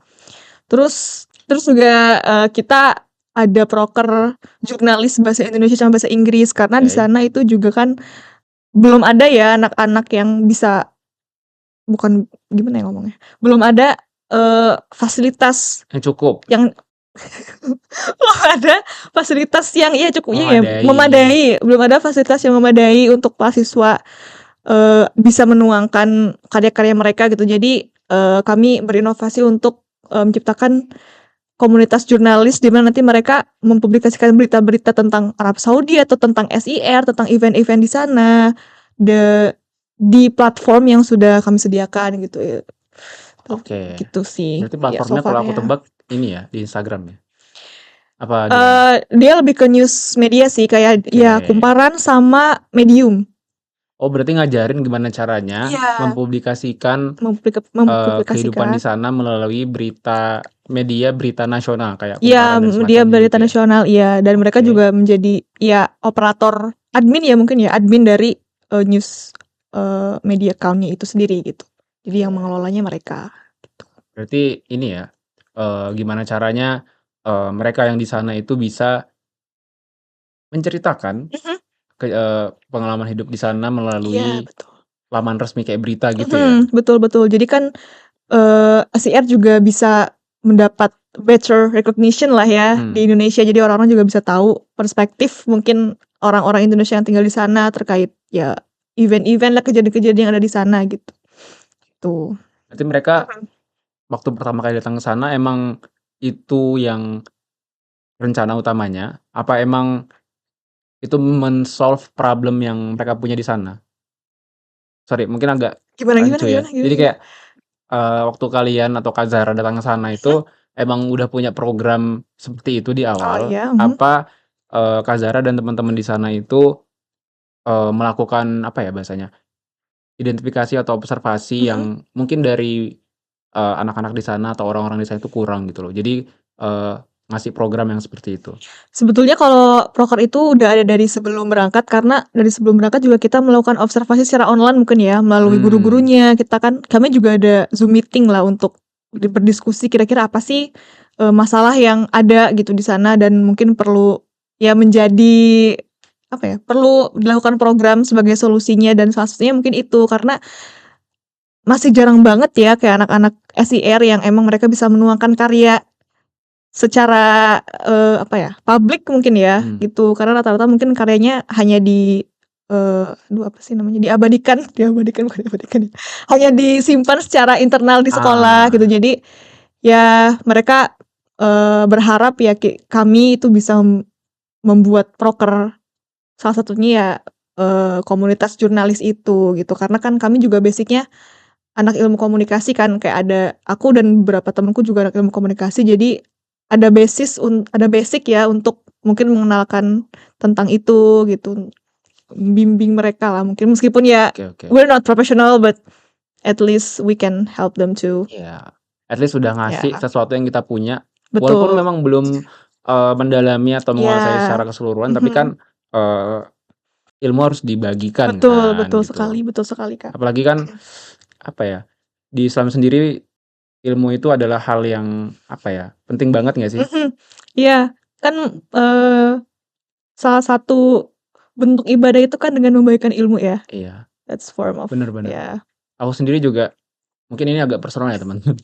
Speaker 2: Terus juga, kita ada proker jurnalis bahasa Indonesia sama bahasa Inggris karena di
Speaker 1: Oke.
Speaker 2: sana itu juga kan belum ada ya anak-anak yang bisa bukan gimana ya ngomongnya, belum ada, fasilitas
Speaker 1: Yang cukup?
Speaker 2: yang belum ada fasilitas yang iya cukup iya ya,
Speaker 1: Memadai.
Speaker 2: memadai, belum ada fasilitas yang memadai untuk mahasiswa, bisa menuangkan karya-karya mereka gitu. Jadi, kami berinovasi untuk, menciptakan komunitas jurnalis di mana nanti mereka mempublikasikan berita-berita tentang Arab Saudi atau tentang SIR, tentang event-event di sana, di platform yang sudah kami sediakan gitu ya.
Speaker 1: Oke.
Speaker 2: Gitu sih,
Speaker 1: Berarti
Speaker 2: ya so
Speaker 1: platformnya kalau
Speaker 2: far
Speaker 1: aku
Speaker 2: ya.
Speaker 1: tebak ini ya, di Instagram ya? Apa gimana?
Speaker 2: Dia lebih ke news media sih, kayak ya
Speaker 1: Oke.
Speaker 2: Kumparan sama Medium.
Speaker 1: Oh, berarti ngajarin gimana caranya
Speaker 2: Iya.
Speaker 1: mempublikasikan kehidupan di
Speaker 2: Mempublikasikan.
Speaker 1: sana melalui berita nasional kayak
Speaker 2: Iya,
Speaker 1: Kumparan dan
Speaker 2: dia
Speaker 1: semacamnya
Speaker 2: berita
Speaker 1: gitu ya?
Speaker 2: nasional, iya, dan mereka
Speaker 1: Oke.
Speaker 2: juga menjadi ya operator admin ya mungkin ya, admin dari, news, media account-nya itu sendiri gitu. Jadi yang mengelolanya mereka, gitu.
Speaker 1: Berarti ini ya, gimana caranya, mereka yang di sana itu bisa menceritakan
Speaker 2: Mhm.
Speaker 1: pengalaman hidup di sana
Speaker 2: Iya,
Speaker 1: melalui
Speaker 2: betul.
Speaker 1: laman resmi kayak berita gitu ya?
Speaker 2: Mhm, betul betul. Jadi kan, SIR juga bisa mendapat better recognition lah ya
Speaker 1: Hmm.
Speaker 2: di Indonesia. Jadi orang-orang juga bisa tahu perspektif mungkin orang-orang Indonesia yang tinggal di sana terkait ya event-event lah, kejadian-kejadian yang ada di sana gitu. Tuh.
Speaker 1: Berarti mereka
Speaker 2: Mhm.
Speaker 1: waktu pertama kali datang ke sana emang itu yang rencana utamanya? Apa emang itu men-solve problem yang mereka punya di sana? Sorry, mungkin agak
Speaker 2: Gimana gimana
Speaker 1: rancu ya.
Speaker 2: gimana gimana
Speaker 1: Jadi
Speaker 2: gimana?
Speaker 1: kayak, waktu kalian atau Kak Zara datang ke sana
Speaker 2: Mhm.
Speaker 1: itu emang udah punya program seperti itu di
Speaker 2: Oh
Speaker 1: awal?
Speaker 2: iya,
Speaker 1: Apa, Kak Zara dan teman-teman di sana itu, melakukan apa ya bahasanya, identifikasi atau observasi
Speaker 2: mhm.
Speaker 1: yang mungkin dari, anak-anak di sana atau orang-orang di sana itu kurang gitu loh. Jadi, ngasih program yang seperti itu?
Speaker 2: Sebetulnya kalau proker itu udah ada dari sebelum berangkat, karena dari sebelum berangkat juga kita melakukan observasi secara online mungkin ya, melalui
Speaker 1: Mmm.
Speaker 2: guru-gurunya. Kami juga ada Zoom meeting lah untuk berdiskusi kira-kira apa sih, masalah yang ada gitu di sana dan mungkin perlu ya menjadi apa ya, perlu dilakukan program sebagai solusinya dan salah satunya mungkin itu. Karena masih jarang banget ya kayak anak-anak SIR yang emang mereka bisa menuangkan karya secara, apa ya, publik mungkin ya,
Speaker 1: Mmm.
Speaker 2: gitu. Karena rata-rata mungkin karyanya hanya aduh apa sih namanya, diabadikan diabadikan bukan diabadikan ya, hanya disimpan secara internal di sekolah gitu.
Speaker 1: Ah.
Speaker 2: Jadi, ya mereka, berharap ya kami itu bisa membuat proker salah satunya ya, komunitas jurnalis itu gitu. Karena kan kami juga basic-nya anak ilmu komunikasi kan, kayak ada aku dan beberapa temanku juga anak ilmu komunikasi, jadi ada ada basic ya untuk mungkin mengenalkan tentang itu gitu, bimbing mereka lah mungkin meskipun ya
Speaker 1: Oke.
Speaker 2: we're not professional but at least we can help them to
Speaker 1: Iya, at least udah ngasih
Speaker 2: ya
Speaker 1: sesuatu yang kita punya, walaupun
Speaker 2: betul.
Speaker 1: memang belum, mendalami atau menguasai
Speaker 2: Ya,
Speaker 1: secara keseluruhan, tapi
Speaker 2: mhm,
Speaker 1: kan, ilmu harus dibagikan kan, gitu.
Speaker 2: betul sekali, Kak.
Speaker 1: Apalagi kan, apa ya, di Islam sendiri ilmu itu adalah hal yang, apa ya, penting banget nggak sih?
Speaker 2: Mhm, iya, kan, salah satu bentuk ibadah itu kan dengan membagikan ilmu ya,
Speaker 1: Iya,
Speaker 2: that's form of
Speaker 1: bener.
Speaker 2: ya.
Speaker 1: Aku sendiri juga, mungkin ini agak personal ya teman-teman.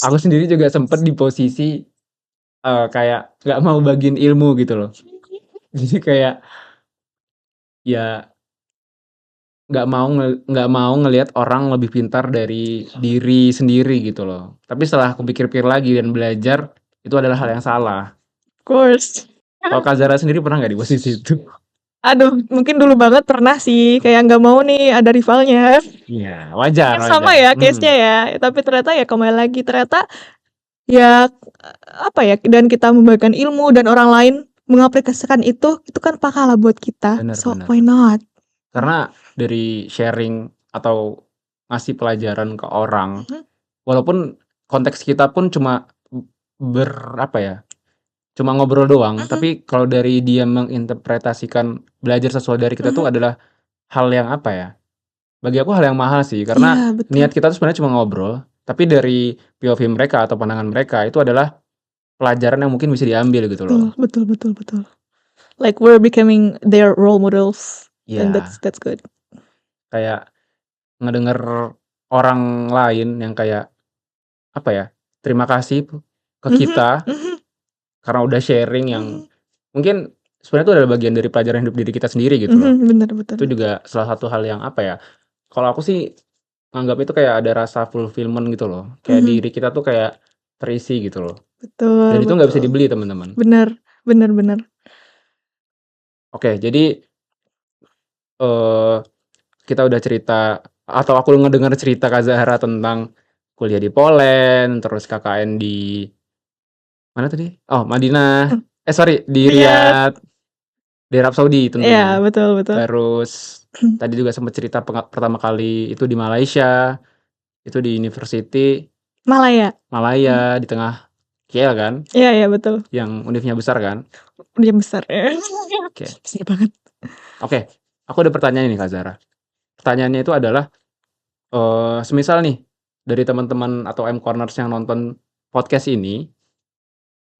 Speaker 1: Aku sendiri juga sempet di posisi, kayak nggak mau bagiin ilmu gitu loh. Jadi kayak, ya nggak mau ngelihat orang lebih pintar dari diri sendiri gitu loh. Tapi setelah aku pikir-pikir lagi dan belajar, itu adalah hal yang salah.
Speaker 2: Of course.
Speaker 1: Kalau Kak Zara sendiri pernah nggak di posisi itu?
Speaker 2: Aduh, mungkin dulu banget pernah sih, kayak nggak mau nih ada rivalnya.
Speaker 1: Iya, wajar
Speaker 2: Mungkin sama
Speaker 1: wajar.
Speaker 2: ya case-nya ya, tapi ternyata ya kembali lagi, ternyata ya, apa ya, dan kita membagikan ilmu dan orang lain mengaplikasikan itu kan pahala buat kita, so
Speaker 1: Bener.
Speaker 2: why not?
Speaker 1: Karena dari sharing atau ngasih pelajaran ke orang,
Speaker 2: Mhm
Speaker 1: walaupun konteks kita pun cuma apa ya, cuma ngobrol doang,
Speaker 2: mhm,
Speaker 1: tapi kalau dari dia menginterpretasikan belajar sesuatu dari kita tuh
Speaker 2: mhm.
Speaker 1: adalah hal yang apa ya, bagi aku hal yang mahal sih, karena
Speaker 2: Iya betul,
Speaker 1: niat kita tuh sebenarnya cuma ngobrol, tapi dari POV mereka atau pandangan mereka itu adalah pelajaran yang mungkin bisa diambil gitu loh.
Speaker 2: betul. Like we're becoming their role models and
Speaker 1: Iya,
Speaker 2: that's good.
Speaker 1: kayak ngedenger orang lain yang kayak, apa ya, terima kasih ke
Speaker 2: Mhm
Speaker 1: kita
Speaker 2: mhm
Speaker 1: karena udah sharing yang
Speaker 2: mhm
Speaker 1: mungkin sebenarnya itu adalah bagian dari pelajaran hidup diri kita sendiri gitu loh. Itu
Speaker 2: betul.
Speaker 1: juga salah satu hal yang, apa ya, kalau aku sih nganggap itu kayak ada rasa fulfillment gitu loh, kayak
Speaker 2: Mhm,
Speaker 1: diri kita tuh kayak terisi gitu loh, dan itu nggak bisa
Speaker 2: betul.
Speaker 1: dibeli teman-teman.
Speaker 2: Bener bener.
Speaker 1: Oke, jadi, eee, kita udah cerita atau aku ngedenger cerita Kak Zahra tentang kuliah di Poland, terus KKN di mana tadi? Oh, Madinah, sorry, di
Speaker 2: Lihat,
Speaker 1: Riyadh, di Arab Saudi
Speaker 2: iya
Speaker 1: tentunya.
Speaker 2: betul.
Speaker 1: Terus tadi juga sempat cerita pertama kali itu di Malaysia, itu di University
Speaker 2: Malaya, mhm,
Speaker 1: Malaya di tengah KL kan,
Speaker 2: iya betul,
Speaker 1: yang univnya besar kan?
Speaker 2: dia besar ya.
Speaker 1: Oke.
Speaker 2: Besar banget.
Speaker 1: Oke, aku ada pertanyaan nih Kak Zara. Pertanyaannya itu adalah, semisal nih dari teman-teman atau M-Corners yang nonton podcast ini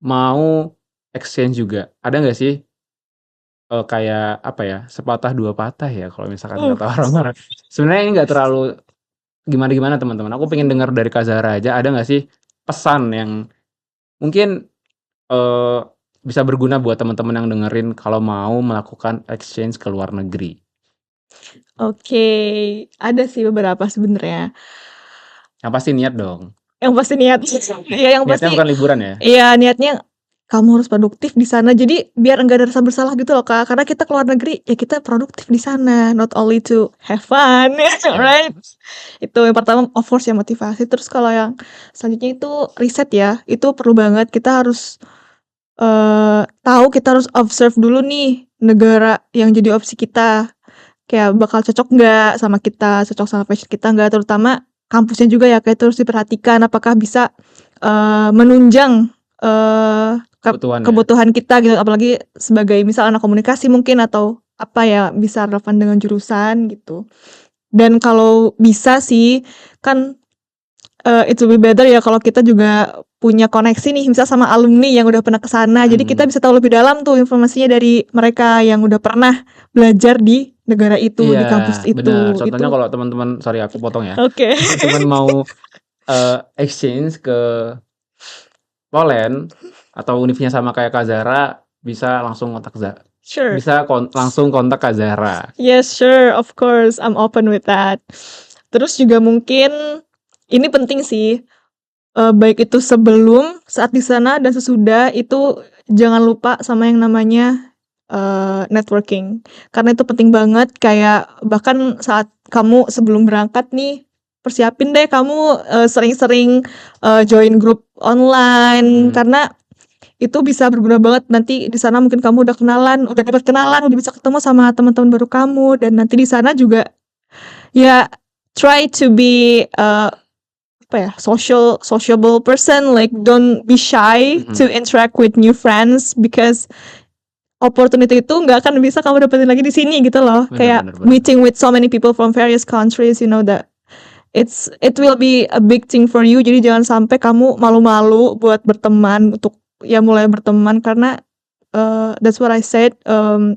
Speaker 1: mau exchange juga, ada nggak sih, kayak apa ya, sepatah dua patah ya kalau misalkan
Speaker 2: Uh,
Speaker 1: kata orang-orang. Sebenarnya ini nggak terlalu gimana-gimana teman-teman, aku pengen dengar dari Kak Zahra aja, ada nggak sih pesan yang mungkin, eee, bisa berguna buat teman-teman yang dengerin kalau mau melakukan exchange ke luar negeri?
Speaker 2: oke, ada sih beberapa sebenarnya.
Speaker 1: Yang pasti niat dong,
Speaker 2: Yang pasti niat iya yang
Speaker 1: niatnya
Speaker 2: pasti
Speaker 1: bukan liburan ya?
Speaker 2: iya niatnya kamu harus produktif di sana. Jadi biar enggak ada rasa bersalah gitu loh, Kak. Karena kita ke luar negeri, ya kita produktif di sana, not only to have fun,
Speaker 1: Ya,
Speaker 2: right? Itu yang pertama, of course ya motivasi. Terus kalau yang selanjutnya itu riset ya, itu perlu banget. Kita harus tahu kita harus observe dulu nih negara yang jadi opsi kita. Kayak bakal cocok nggak sama kita, cocok sama passion kita nggak, terutama kampusnya juga ya, kayak itu harus diperhatikan apakah bisa, menunjang,
Speaker 1: kebutuhan ya?
Speaker 2: kebutuhan kita gitu, apalagi sebagai misal anak komunikasi mungkin atau apa ya, bisa relevan dengan jurusan gitu. Dan kalau bisa sih, kan it will be better ya kalau kita juga punya koneksi nih misal sama alumni yang udah pernah ke sana, jadi kita
Speaker 1: Mhm.
Speaker 2: bisa tahu lebih dalam tuh informasinya dari mereka yang udah pernah belajar di negara itu,
Speaker 1: Iya,
Speaker 2: di kampus
Speaker 1: benar.
Speaker 2: itu,
Speaker 1: Contohnya
Speaker 2: itu
Speaker 1: kalau teman-teman, sorry aku potong ya,
Speaker 2: oke.
Speaker 1: teman-teman mau, exchange ke Poland atau univnya sama kayak Kak Zahra, bisa langsung
Speaker 2: Sure.
Speaker 1: langsung kontak Kak Zahra.
Speaker 2: Yes, sure, of course, I'm open with that. Terus juga mungkin ini penting sih, baik itu sebelum, saat di sana, dan sesudah itu jangan lupa sama yang namanya networking. Karena itu penting banget, kayak bahkan saat kamu sebelum berangkat nih, persiapin deh kamu, sering-sering, join grup online,
Speaker 1: Mhm.
Speaker 2: karena itu bisa berguna banget nanti di sana mungkin kamu udah dapat kenalan, udah bisa ketemu sama teman-teman baru kamu, dan nanti di sana juga ya try to be, apa ya, sociable person, like don't be shy to
Speaker 1: Mhm.
Speaker 2: interact with new friends because opportunity itu nggak akan bisa kamu dapetin lagi di sini gitu loh.
Speaker 1: Bener
Speaker 2: Kayak
Speaker 1: bener bener.
Speaker 2: meeting with so many people from various countries, that it will be a big thing for you. Jadi jangan sampai kamu malu-malu buat berteman, untuk ya mulai berteman, karena that's what I said.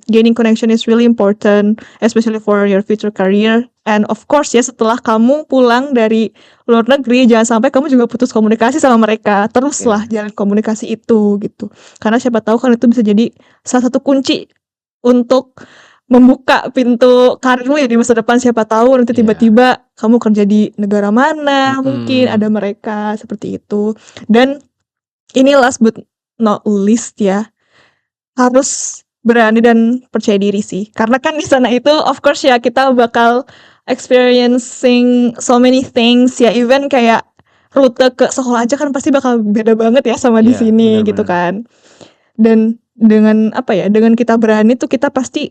Speaker 2: Gaining connection is really important, especially for your future career. And of course ya, setelah kamu pulang dari luar negeri, jangan sampai kamu juga putus komunikasi sama mereka. Teruslah
Speaker 1: Oke.
Speaker 2: jalan komunikasi itu gitu. Karena siapa tahu kan itu bisa jadi salah satu kunci untuk membuka pintu karirmu ya di masa depan. Siapa tahu nanti
Speaker 1: Iya.
Speaker 2: tiba-tiba kamu kerja di negara mana, mungkin ada
Speaker 1: Mhm.
Speaker 2: mereka seperti itu. Dan ini last but not least ya, harus berani dan percaya diri sih. Karena kan di sana itu of course ya kita bakal experiencing so many things ya, even kayak rute ke sekolah aja kan pasti bakal beda banget ya sama di
Speaker 1: Iya,
Speaker 2: sini
Speaker 1: bener
Speaker 2: gitu
Speaker 1: bener.
Speaker 2: kan. Dan dengan apa ya, dengan kita berani tuh kita pasti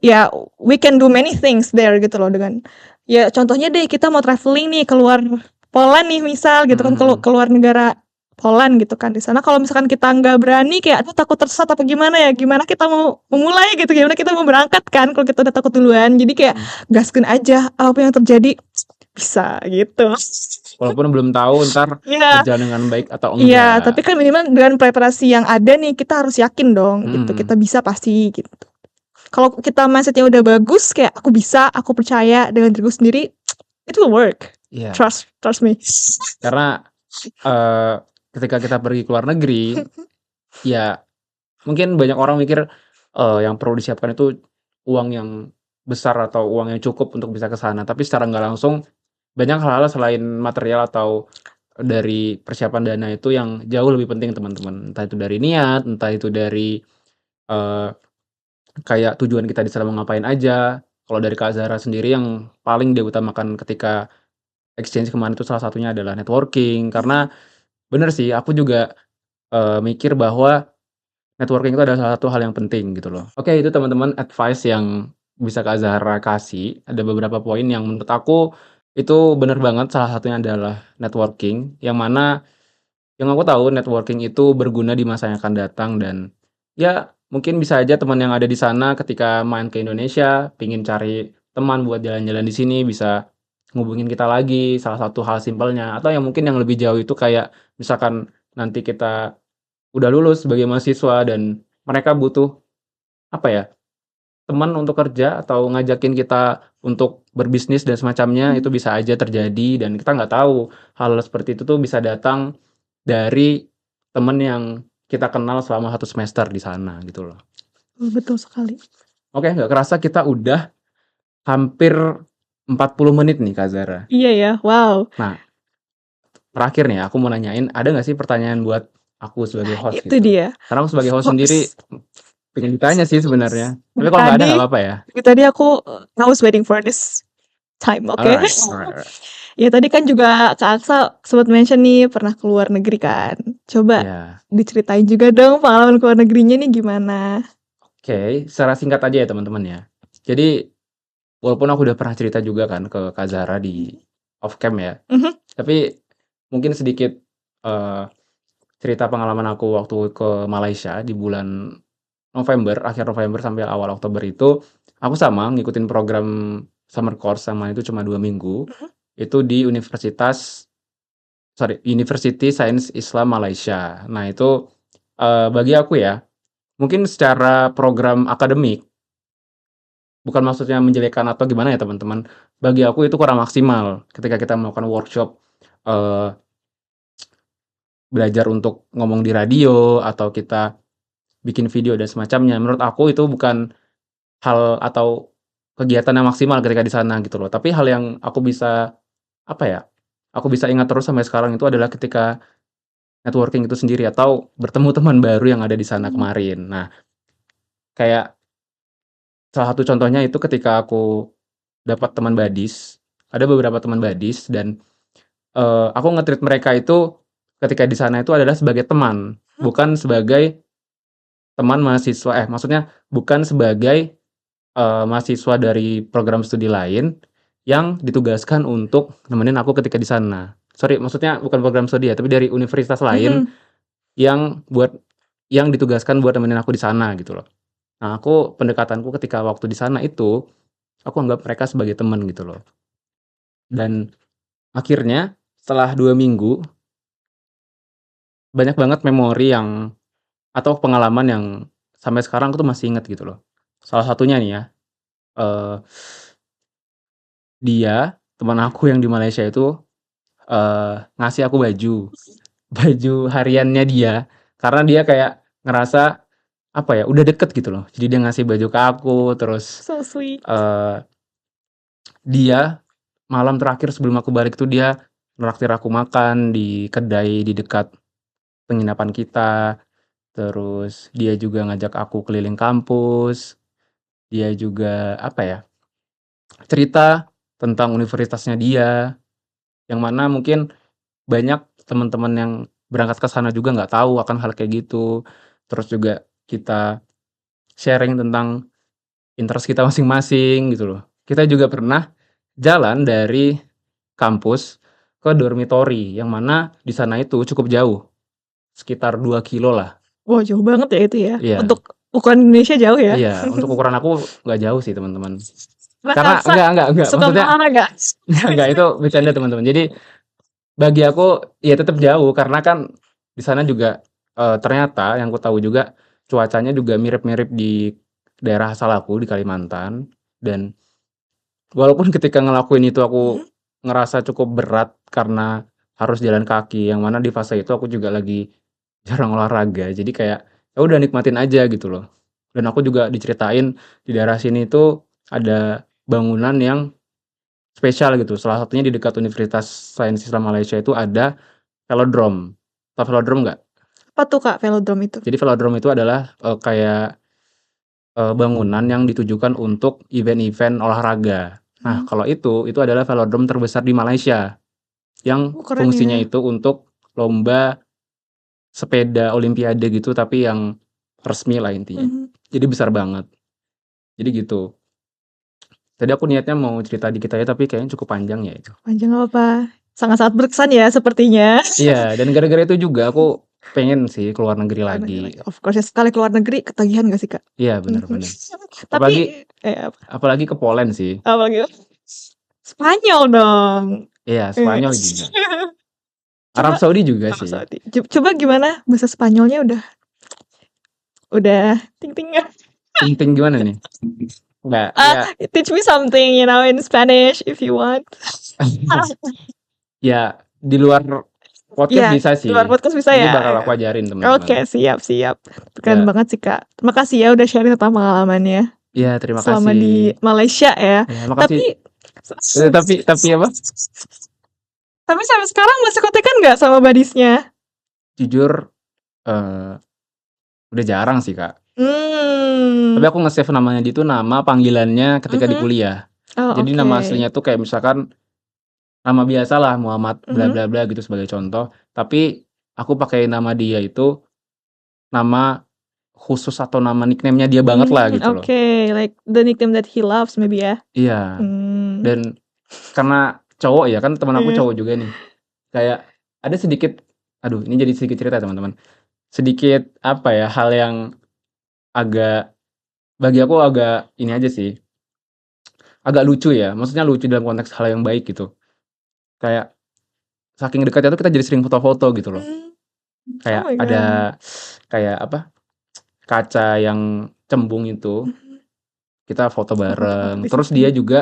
Speaker 2: ya we can do many things there gitu loh. Dengan ya contohnya deh, kita mau traveling nih keluar Poland nih misal gitu kan,
Speaker 1: Mhm.
Speaker 2: keluar negara Poland gitu kan. Di sana kalau misalkan kita nggak berani, kayak aduh takut tersesat apa gimana ya, gimana kita mau memulai gitu, gimana kita mau berangkat kan kalau kita udah takut duluan. Jadi kayak
Speaker 1: Mhm.
Speaker 2: gaskin aja, apa yang terjadi bisa gitu.
Speaker 1: Walaupun belum tahu entar
Speaker 2: Iya.
Speaker 1: berjalan dengan baik atau
Speaker 2: Iya, tapi
Speaker 1: enggak.
Speaker 2: kan minimal dengan preparasi yang ada nih, kita harus yakin dong gitu, kita
Speaker 1: Mhm.
Speaker 2: bisa pasti gitu. Kalau kita mindset-nya udah bagus, kayak aku bisa, aku percaya dengan diriku sendiri, it will work.
Speaker 1: Iya.
Speaker 2: Trust me.
Speaker 1: Karena, eee, ketika kita pergi ke luar negeri, ya mungkin banyak orang mikir, yang perlu disiapkan itu uang yang besar atau uang yang cukup untuk bisa ke sana. Tapi secara nggak langsung, banyak hal-hal selain material atau dari persiapan dana itu yang jauh lebih penting teman-teman. Entah itu dari niat, entah itu dari, eee, kayak tujuan kita di sana mau ngapain aja. Kalau dari Kak Zahra sendiri yang paling diutamakan ketika exchange kemarin itu salah satunya adalah networking. Karena bener sih, aku juga, mikir bahwa networking itu adalah salah satu hal yang penting gitu loh. Oke, itu teman-teman advice yang bisa Kak Zahra kasih. Ada beberapa poin yang menurut aku itu bener banget, salah satunya adalah networking, yang mana yang aku tahu networking itu berguna di masa yang akan datang. Dan ya mungkin bisa aja teman yang ada di sana ketika main ke Indonesia, pingin cari teman buat jalan-jalan di sini, bisa ngubungin kita lagi, salah satu hal simpelnya. Atau yang mungkin yang lebih jauh itu kayak misalkan nanti kita udah lulus sebagai mahasiswa dan mereka butuh, apa ya, teman untuk kerja atau ngajakin kita untuk berbisnis dan semacamnya, itu bisa aja terjadi. Dan kita nggak tahu hal seperti itu tuh bisa datang dari temen yang kita kenal selama 1 semester di sana gitu loh.
Speaker 2: Betul sekali.
Speaker 1: Oke, nggak kerasa kita udah hampir 40 menit nih Kak Zara.
Speaker 2: Iya ya, wow.
Speaker 1: Nah, terakhir nih aku mau nanyain, ada nggak sih pertanyaan buat aku sebagai
Speaker 2: Nah,
Speaker 1: host
Speaker 2: itu
Speaker 1: gitu?
Speaker 2: dia.
Speaker 1: Karena aku sebagai host sendiri
Speaker 2: Host.
Speaker 1: pengen ditanya sih sebenarnya. Tapi
Speaker 2: Dari
Speaker 1: kalau nggak ada
Speaker 2: tadi,
Speaker 1: nggak apa-apa ya?
Speaker 2: aku I was waiting for this time, oke?
Speaker 1: Alright, alright, alright.
Speaker 2: Ya tadi kan juga Kak Aksa sempat mention nih pernah keluar negeri kan. Coba
Speaker 1: Ya,
Speaker 2: diceritain juga dong pengalaman keluar negerinya nih gimana?
Speaker 1: oke. Secara singkat aja ya teman-teman ya. Jadi walaupun aku udah pernah cerita juga kan ke Kak Zara di off cam ya,
Speaker 2: Mhm.
Speaker 1: tapi mungkin sedikit eh, cerita pengalaman aku waktu ke Malaysia di bulan November, akhir November sampai awal Oktober itu, aku sama ngikutin program summer course sama itu cuma 2 minggu.
Speaker 2: Mhm.
Speaker 1: Itu di University Sains Islam Malaysia. Nah itu bagi aku ya, mungkin secara program akademik, bukan maksudnya menjelekkan atau gimana ya teman-teman. Bagi aku itu kurang maksimal ketika kita melakukan workshop, eee, belajar untuk ngomong di radio atau kita bikin video dan semacamnya. Menurut aku itu bukan hal atau kegiatan yang maksimal ketika di sana gitu loh. Tapi hal yang aku bisa, apa ya, aku bisa ingat terus sampai sekarang itu adalah ketika networking itu sendiri atau bertemu teman baru yang ada di sana
Speaker 2: Mmm.
Speaker 1: kemarin. Nah, Kayak salah satu contohnya itu ketika aku dapat teman badis, ada beberapa teman badis dan, aku nge-treat mereka itu ketika di sana itu adalah sebagai teman, bukan sebagai teman mahasiswa maksudnya bukan sebagai, mahasiswa dari program studi lain yang ditugaskan untuk nemenin aku ketika di sana. Sorry, maksudnya bukan program studi ya, tapi dari universitas lain
Speaker 2: Mhm.
Speaker 1: yang yang ditugaskan buat nemenin aku di sana gitu loh. Nah, pendekatanku ketika waktu di sana itu, aku anggap mereka sebagai teman gitu loh. Dan akhirnya setelah 2 minggu, banyak banget memori atau pengalaman yang sampai sekarang aku tuh masih inget gitu loh. Salah satunya nih ya, eee, teman aku yang di Malaysia itu, ngasih aku baju, baju hariannya dia, karena dia kayak ngerasa, apa ya, udah deket gitu loh. Jadi dia ngasih baju ke aku, terus,
Speaker 2: So sweet.
Speaker 1: eee, dia malam terakhir sebelum aku balik tuh dia neraktir aku makan di kedai di dekat penginapan kita, terus dia juga ngajak aku keliling kampus, dia juga, apa ya, cerita tentang universitasnya dia, yang mana mungkin banyak teman-teman yang berangkat ke sana juga nggak tahu akan hal kayak gitu. Terus juga kita sharing tentang interest kita masing-masing gitu loh. Kita juga pernah jalan dari kampus ke dormitory, yang mana di sana itu cukup jauh, sekitar 2 kilo lah.
Speaker 2: Wah, jauh banget ya itu ya?
Speaker 1: Iya
Speaker 2: Untuk ukuran Indonesia jauh ya?
Speaker 1: iya, untuk ukuran aku nggak jauh sih teman-teman. Karena
Speaker 2: Masa
Speaker 1: enggak,
Speaker 2: suka
Speaker 1: maksudnya
Speaker 2: olahraga?
Speaker 1: enggak, itu bercanda teman-teman. Jadi bagi aku ya tetap jauh karena kan di sana juga, ternyata yang aku tahu juga cuacanya juga mirip-mirip di daerah asal aku di Kalimantan, dan walaupun ketika ngelakuin itu aku
Speaker 2: Mhm.
Speaker 1: ngerasa cukup berat karena harus jalan kaki, yang mana di fase itu aku juga lagi jarang olahraga. Jadi kayak, ya udah nikmatin aja gitu loh. Dan aku juga diceritain di daerah sini itu ada bangunan yang spesial gitu, salah satunya di dekat Universitas Sains Islam Malaysia itu ada velodrome. Tahu velodrome nggak?
Speaker 2: Apa tuh Kak, velodrome itu?
Speaker 1: Jadi velodrome itu adalah, kayak, bangunan yang ditujukan untuk event-event olahraga. Nah,
Speaker 2: Mmm.
Speaker 1: kalau itu adalah velodrome terbesar di Malaysia, yang
Speaker 2: Oh, keren
Speaker 1: fungsinya
Speaker 2: ya.
Speaker 1: itu untuk lomba sepeda olimpiade gitu, tapi yang resmi lah intinya.
Speaker 2: Mhm.
Speaker 1: Jadi besar banget. Jadi gitu. Tadi aku niatnya mau cerita dikit aja, tapi kayaknya cukup panjang ya itu.
Speaker 2: Panjang nggak apa-apa. Sangat-sangat berkesan ya sepertinya.
Speaker 1: Iya, dan gara-gara itu juga aku pengen sih ke luar negeri
Speaker 2: Luar negeri
Speaker 1: lagi.
Speaker 2: lagi. Of course ya, sekali ke luar negeri ketagihan nggak sih Kak?
Speaker 1: Iya, bener
Speaker 2: Mhm.
Speaker 1: bener.
Speaker 2: Tapi
Speaker 1: Apalagi
Speaker 2: apa
Speaker 1: apalagi ke Poland sih.
Speaker 2: apalagi? Spanyol dong.
Speaker 1: Iya,
Speaker 2: Eee,
Speaker 1: Spanyol juga. Arab
Speaker 2: coba
Speaker 1: Saudi juga
Speaker 2: Arab
Speaker 1: sih.
Speaker 2: Saudi. Coba gimana bahasa Spanyolnya udah ting ting nggak?
Speaker 1: Ting-ting gimana nih? Enggak,
Speaker 2: Ah,
Speaker 1: ya
Speaker 2: teach me something, in Spanish if you want.
Speaker 1: ya di luar podcast
Speaker 2: Iya,
Speaker 1: bisa
Speaker 2: di luar
Speaker 1: sih.
Speaker 2: podcast bisa
Speaker 1: Nanti
Speaker 2: ya?
Speaker 1: bakal
Speaker 2: Ya.
Speaker 1: aku ajarin
Speaker 2: Oke,
Speaker 1: teman-teman.
Speaker 2: siap siap. Keren
Speaker 1: Ya,
Speaker 2: banget sih, Kak. Terima kasih ya udah sharing tentang pengalamannya
Speaker 1: ya terima
Speaker 2: selama di
Speaker 1: kasih.
Speaker 2: Malaysia ya.
Speaker 1: Ya, makasih.
Speaker 2: Tapi
Speaker 1: Tapi apa?
Speaker 2: tapi sampai sekarang masih kontekan nggak sama badisnya?
Speaker 1: Jujur, eh, udah jarang sih, Kak. Tapi
Speaker 2: Hmm.
Speaker 1: aku nge-save namanya dia tuh nama panggilannya ketika di
Speaker 2: Mhm.
Speaker 1: kuliah.
Speaker 2: Oh,
Speaker 1: Jadi nama
Speaker 2: oke.
Speaker 1: aslinya tuh kayak misalkan nama biasa lah Muhammad bla
Speaker 2: Mhm.
Speaker 1: bla bla gitu sebagai contoh, tapi aku pakai nama dia itu nama khusus atau nama nickname-nya dia banget lah gitu loh.
Speaker 2: Oke, like the nickname that he loves maybe ya?
Speaker 1: Iya,
Speaker 2: Hmm.
Speaker 1: dan karena cowok ya, kan temen aku
Speaker 2: Iya.
Speaker 1: cowok juga nih, kayak ada sedikit aduh ini jadi sedikit cerita teman-teman, sedikit apa ya, hal yang agak bagi aku agak ini aja sih, agak lucu ya, maksudnya lucu dalam konteks hal yang baik gitu. Kayak saking dekatnya tuh kita jadi sering foto-foto gitu loh.
Speaker 2: Mmm. Oh
Speaker 1: Kayak
Speaker 2: my
Speaker 1: ada
Speaker 2: god.
Speaker 1: kayak apa, kaca yang cembung itu,
Speaker 2: Mhm.
Speaker 1: kita foto
Speaker 2: Foto-foto
Speaker 1: bareng.
Speaker 2: di
Speaker 1: Terus
Speaker 2: situ.
Speaker 1: dia juga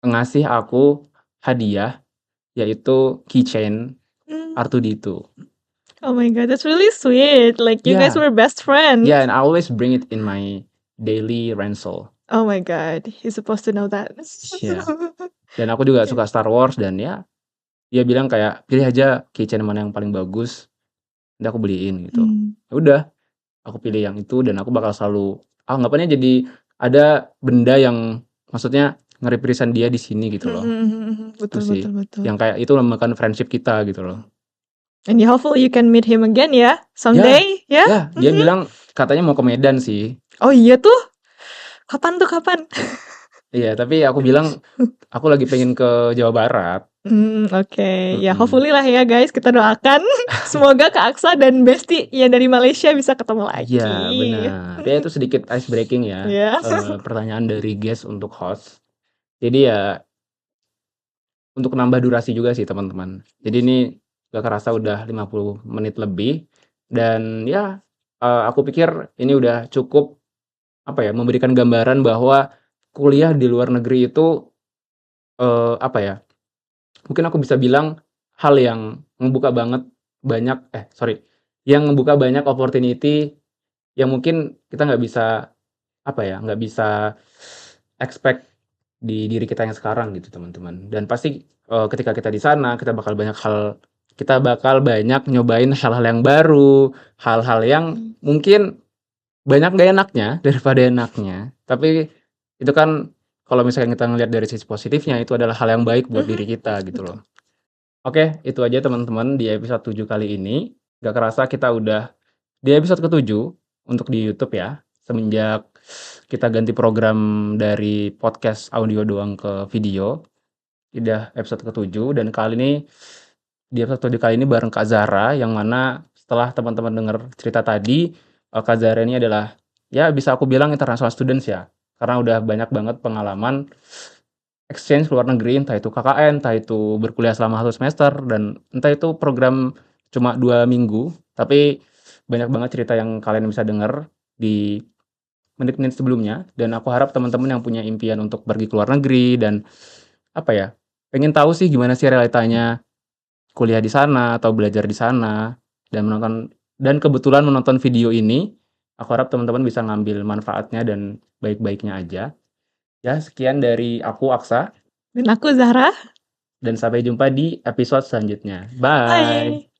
Speaker 1: ngasih aku hadiah, yaitu keychain
Speaker 2: Mmm.
Speaker 1: R2-D2.
Speaker 2: Oh my god, that's really sweet. Like you guys
Speaker 1: Yeah,
Speaker 2: were best
Speaker 1: yeah,
Speaker 2: friends.
Speaker 1: and I always bring it in my daily ransel.
Speaker 2: Oh my god, he's supposed to know that.
Speaker 1: Yeah, dan aku juga
Speaker 2: Oke.
Speaker 1: suka Star Wars dan ya, dia bilang kayak, "Pilih aja keychain mana yang paling bagus, nanti aku beliin," gitu.
Speaker 2: Mmm.
Speaker 1: Ya udah, aku pilih yang itu dan aku bakal selalu anggapannya jadi ada benda yang maksudnya nge-represent dia di sini gitu loh. Itu
Speaker 2: Betul
Speaker 1: sih,
Speaker 2: betul betul.
Speaker 1: yang kayak itu melambangkan friendship kita gitu loh.
Speaker 2: And hopefully you can meet him again ya,
Speaker 1: Ya,
Speaker 2: someday ya.
Speaker 1: ya, dia bilang katanya mau ke Medan sih.
Speaker 2: Oh iya tuh, kapan tuh kapan?
Speaker 1: Iya, tapi aku bilang aku lagi pengen ke Jawa Barat.
Speaker 2: Oke. Ya
Speaker 1: Mm-mm.
Speaker 2: hopefully lah ya guys, kita doakan semoga Kak Aksa dan Besti yang dari Malaysia bisa ketemu
Speaker 1: Iya,
Speaker 2: lagi.
Speaker 1: benar. Ya itu sedikit ice breaking ya.
Speaker 2: Ya.
Speaker 1: Pertanyaan dari guest untuk host. Jadi ya untuk nambah durasi juga sih teman-teman. Jadi ini gak kerasa udah 50 menit lebih dan ya aku pikir ini udah cukup apa ya memberikan gambaran bahwa kuliah di luar negeri itu apa ya? Mungkin aku bisa bilang hal yang membuka banget banyak yang membuka banyak opportunity yang mungkin kita nggak bisa apa ya, nggak bisa expect di diri kita yang sekarang gitu teman-teman. Dan pasti ketika kita di sana kita bakal banyak nyobain hal-hal yang baru, hal-hal yang mungkin banyak gak enaknya daripada enaknya. Tapi itu kan kalau misalnya kita ngelihat dari sisi positifnya itu adalah hal yang baik buat diri kita gitu loh.
Speaker 2: Betul.
Speaker 1: Oke, itu aja teman-teman di episode 7 kali ini. Gak kerasa kita udah di episode ke-7 untuk di YouTube ya. Semenjak kita ganti program dari podcast audio doang ke video. Udah episode ke-7 dan kali ini di episode 7 kali ini bareng Kak Zara yang mana setelah teman-teman dengar cerita tadi, Kak Zara ini adalah ya bisa aku bilang international students ya. Karena udah banyak banget pengalaman exchange luar negeri, entah itu KKN, entah itu berkuliah selama 1 semester, dan entah itu program cuma 2 minggu, tapi banyak banget cerita yang kalian bisa denger di menit-menit sebelumnya, dan aku harap teman-teman yang punya impian untuk pergi ke luar negeri, dan apa ya, pengen tahu sih gimana sih realitanya kuliah di sana, atau belajar di sana, dan kebetulan menonton video ini, aku harap teman-teman bisa ngambil manfaatnya dan baik-baiknya aja. Ya, sekian dari aku, Aksa.
Speaker 2: Dan aku Zahra.
Speaker 1: Dan sampai jumpa di episode selanjutnya. Bye.
Speaker 2: Bye.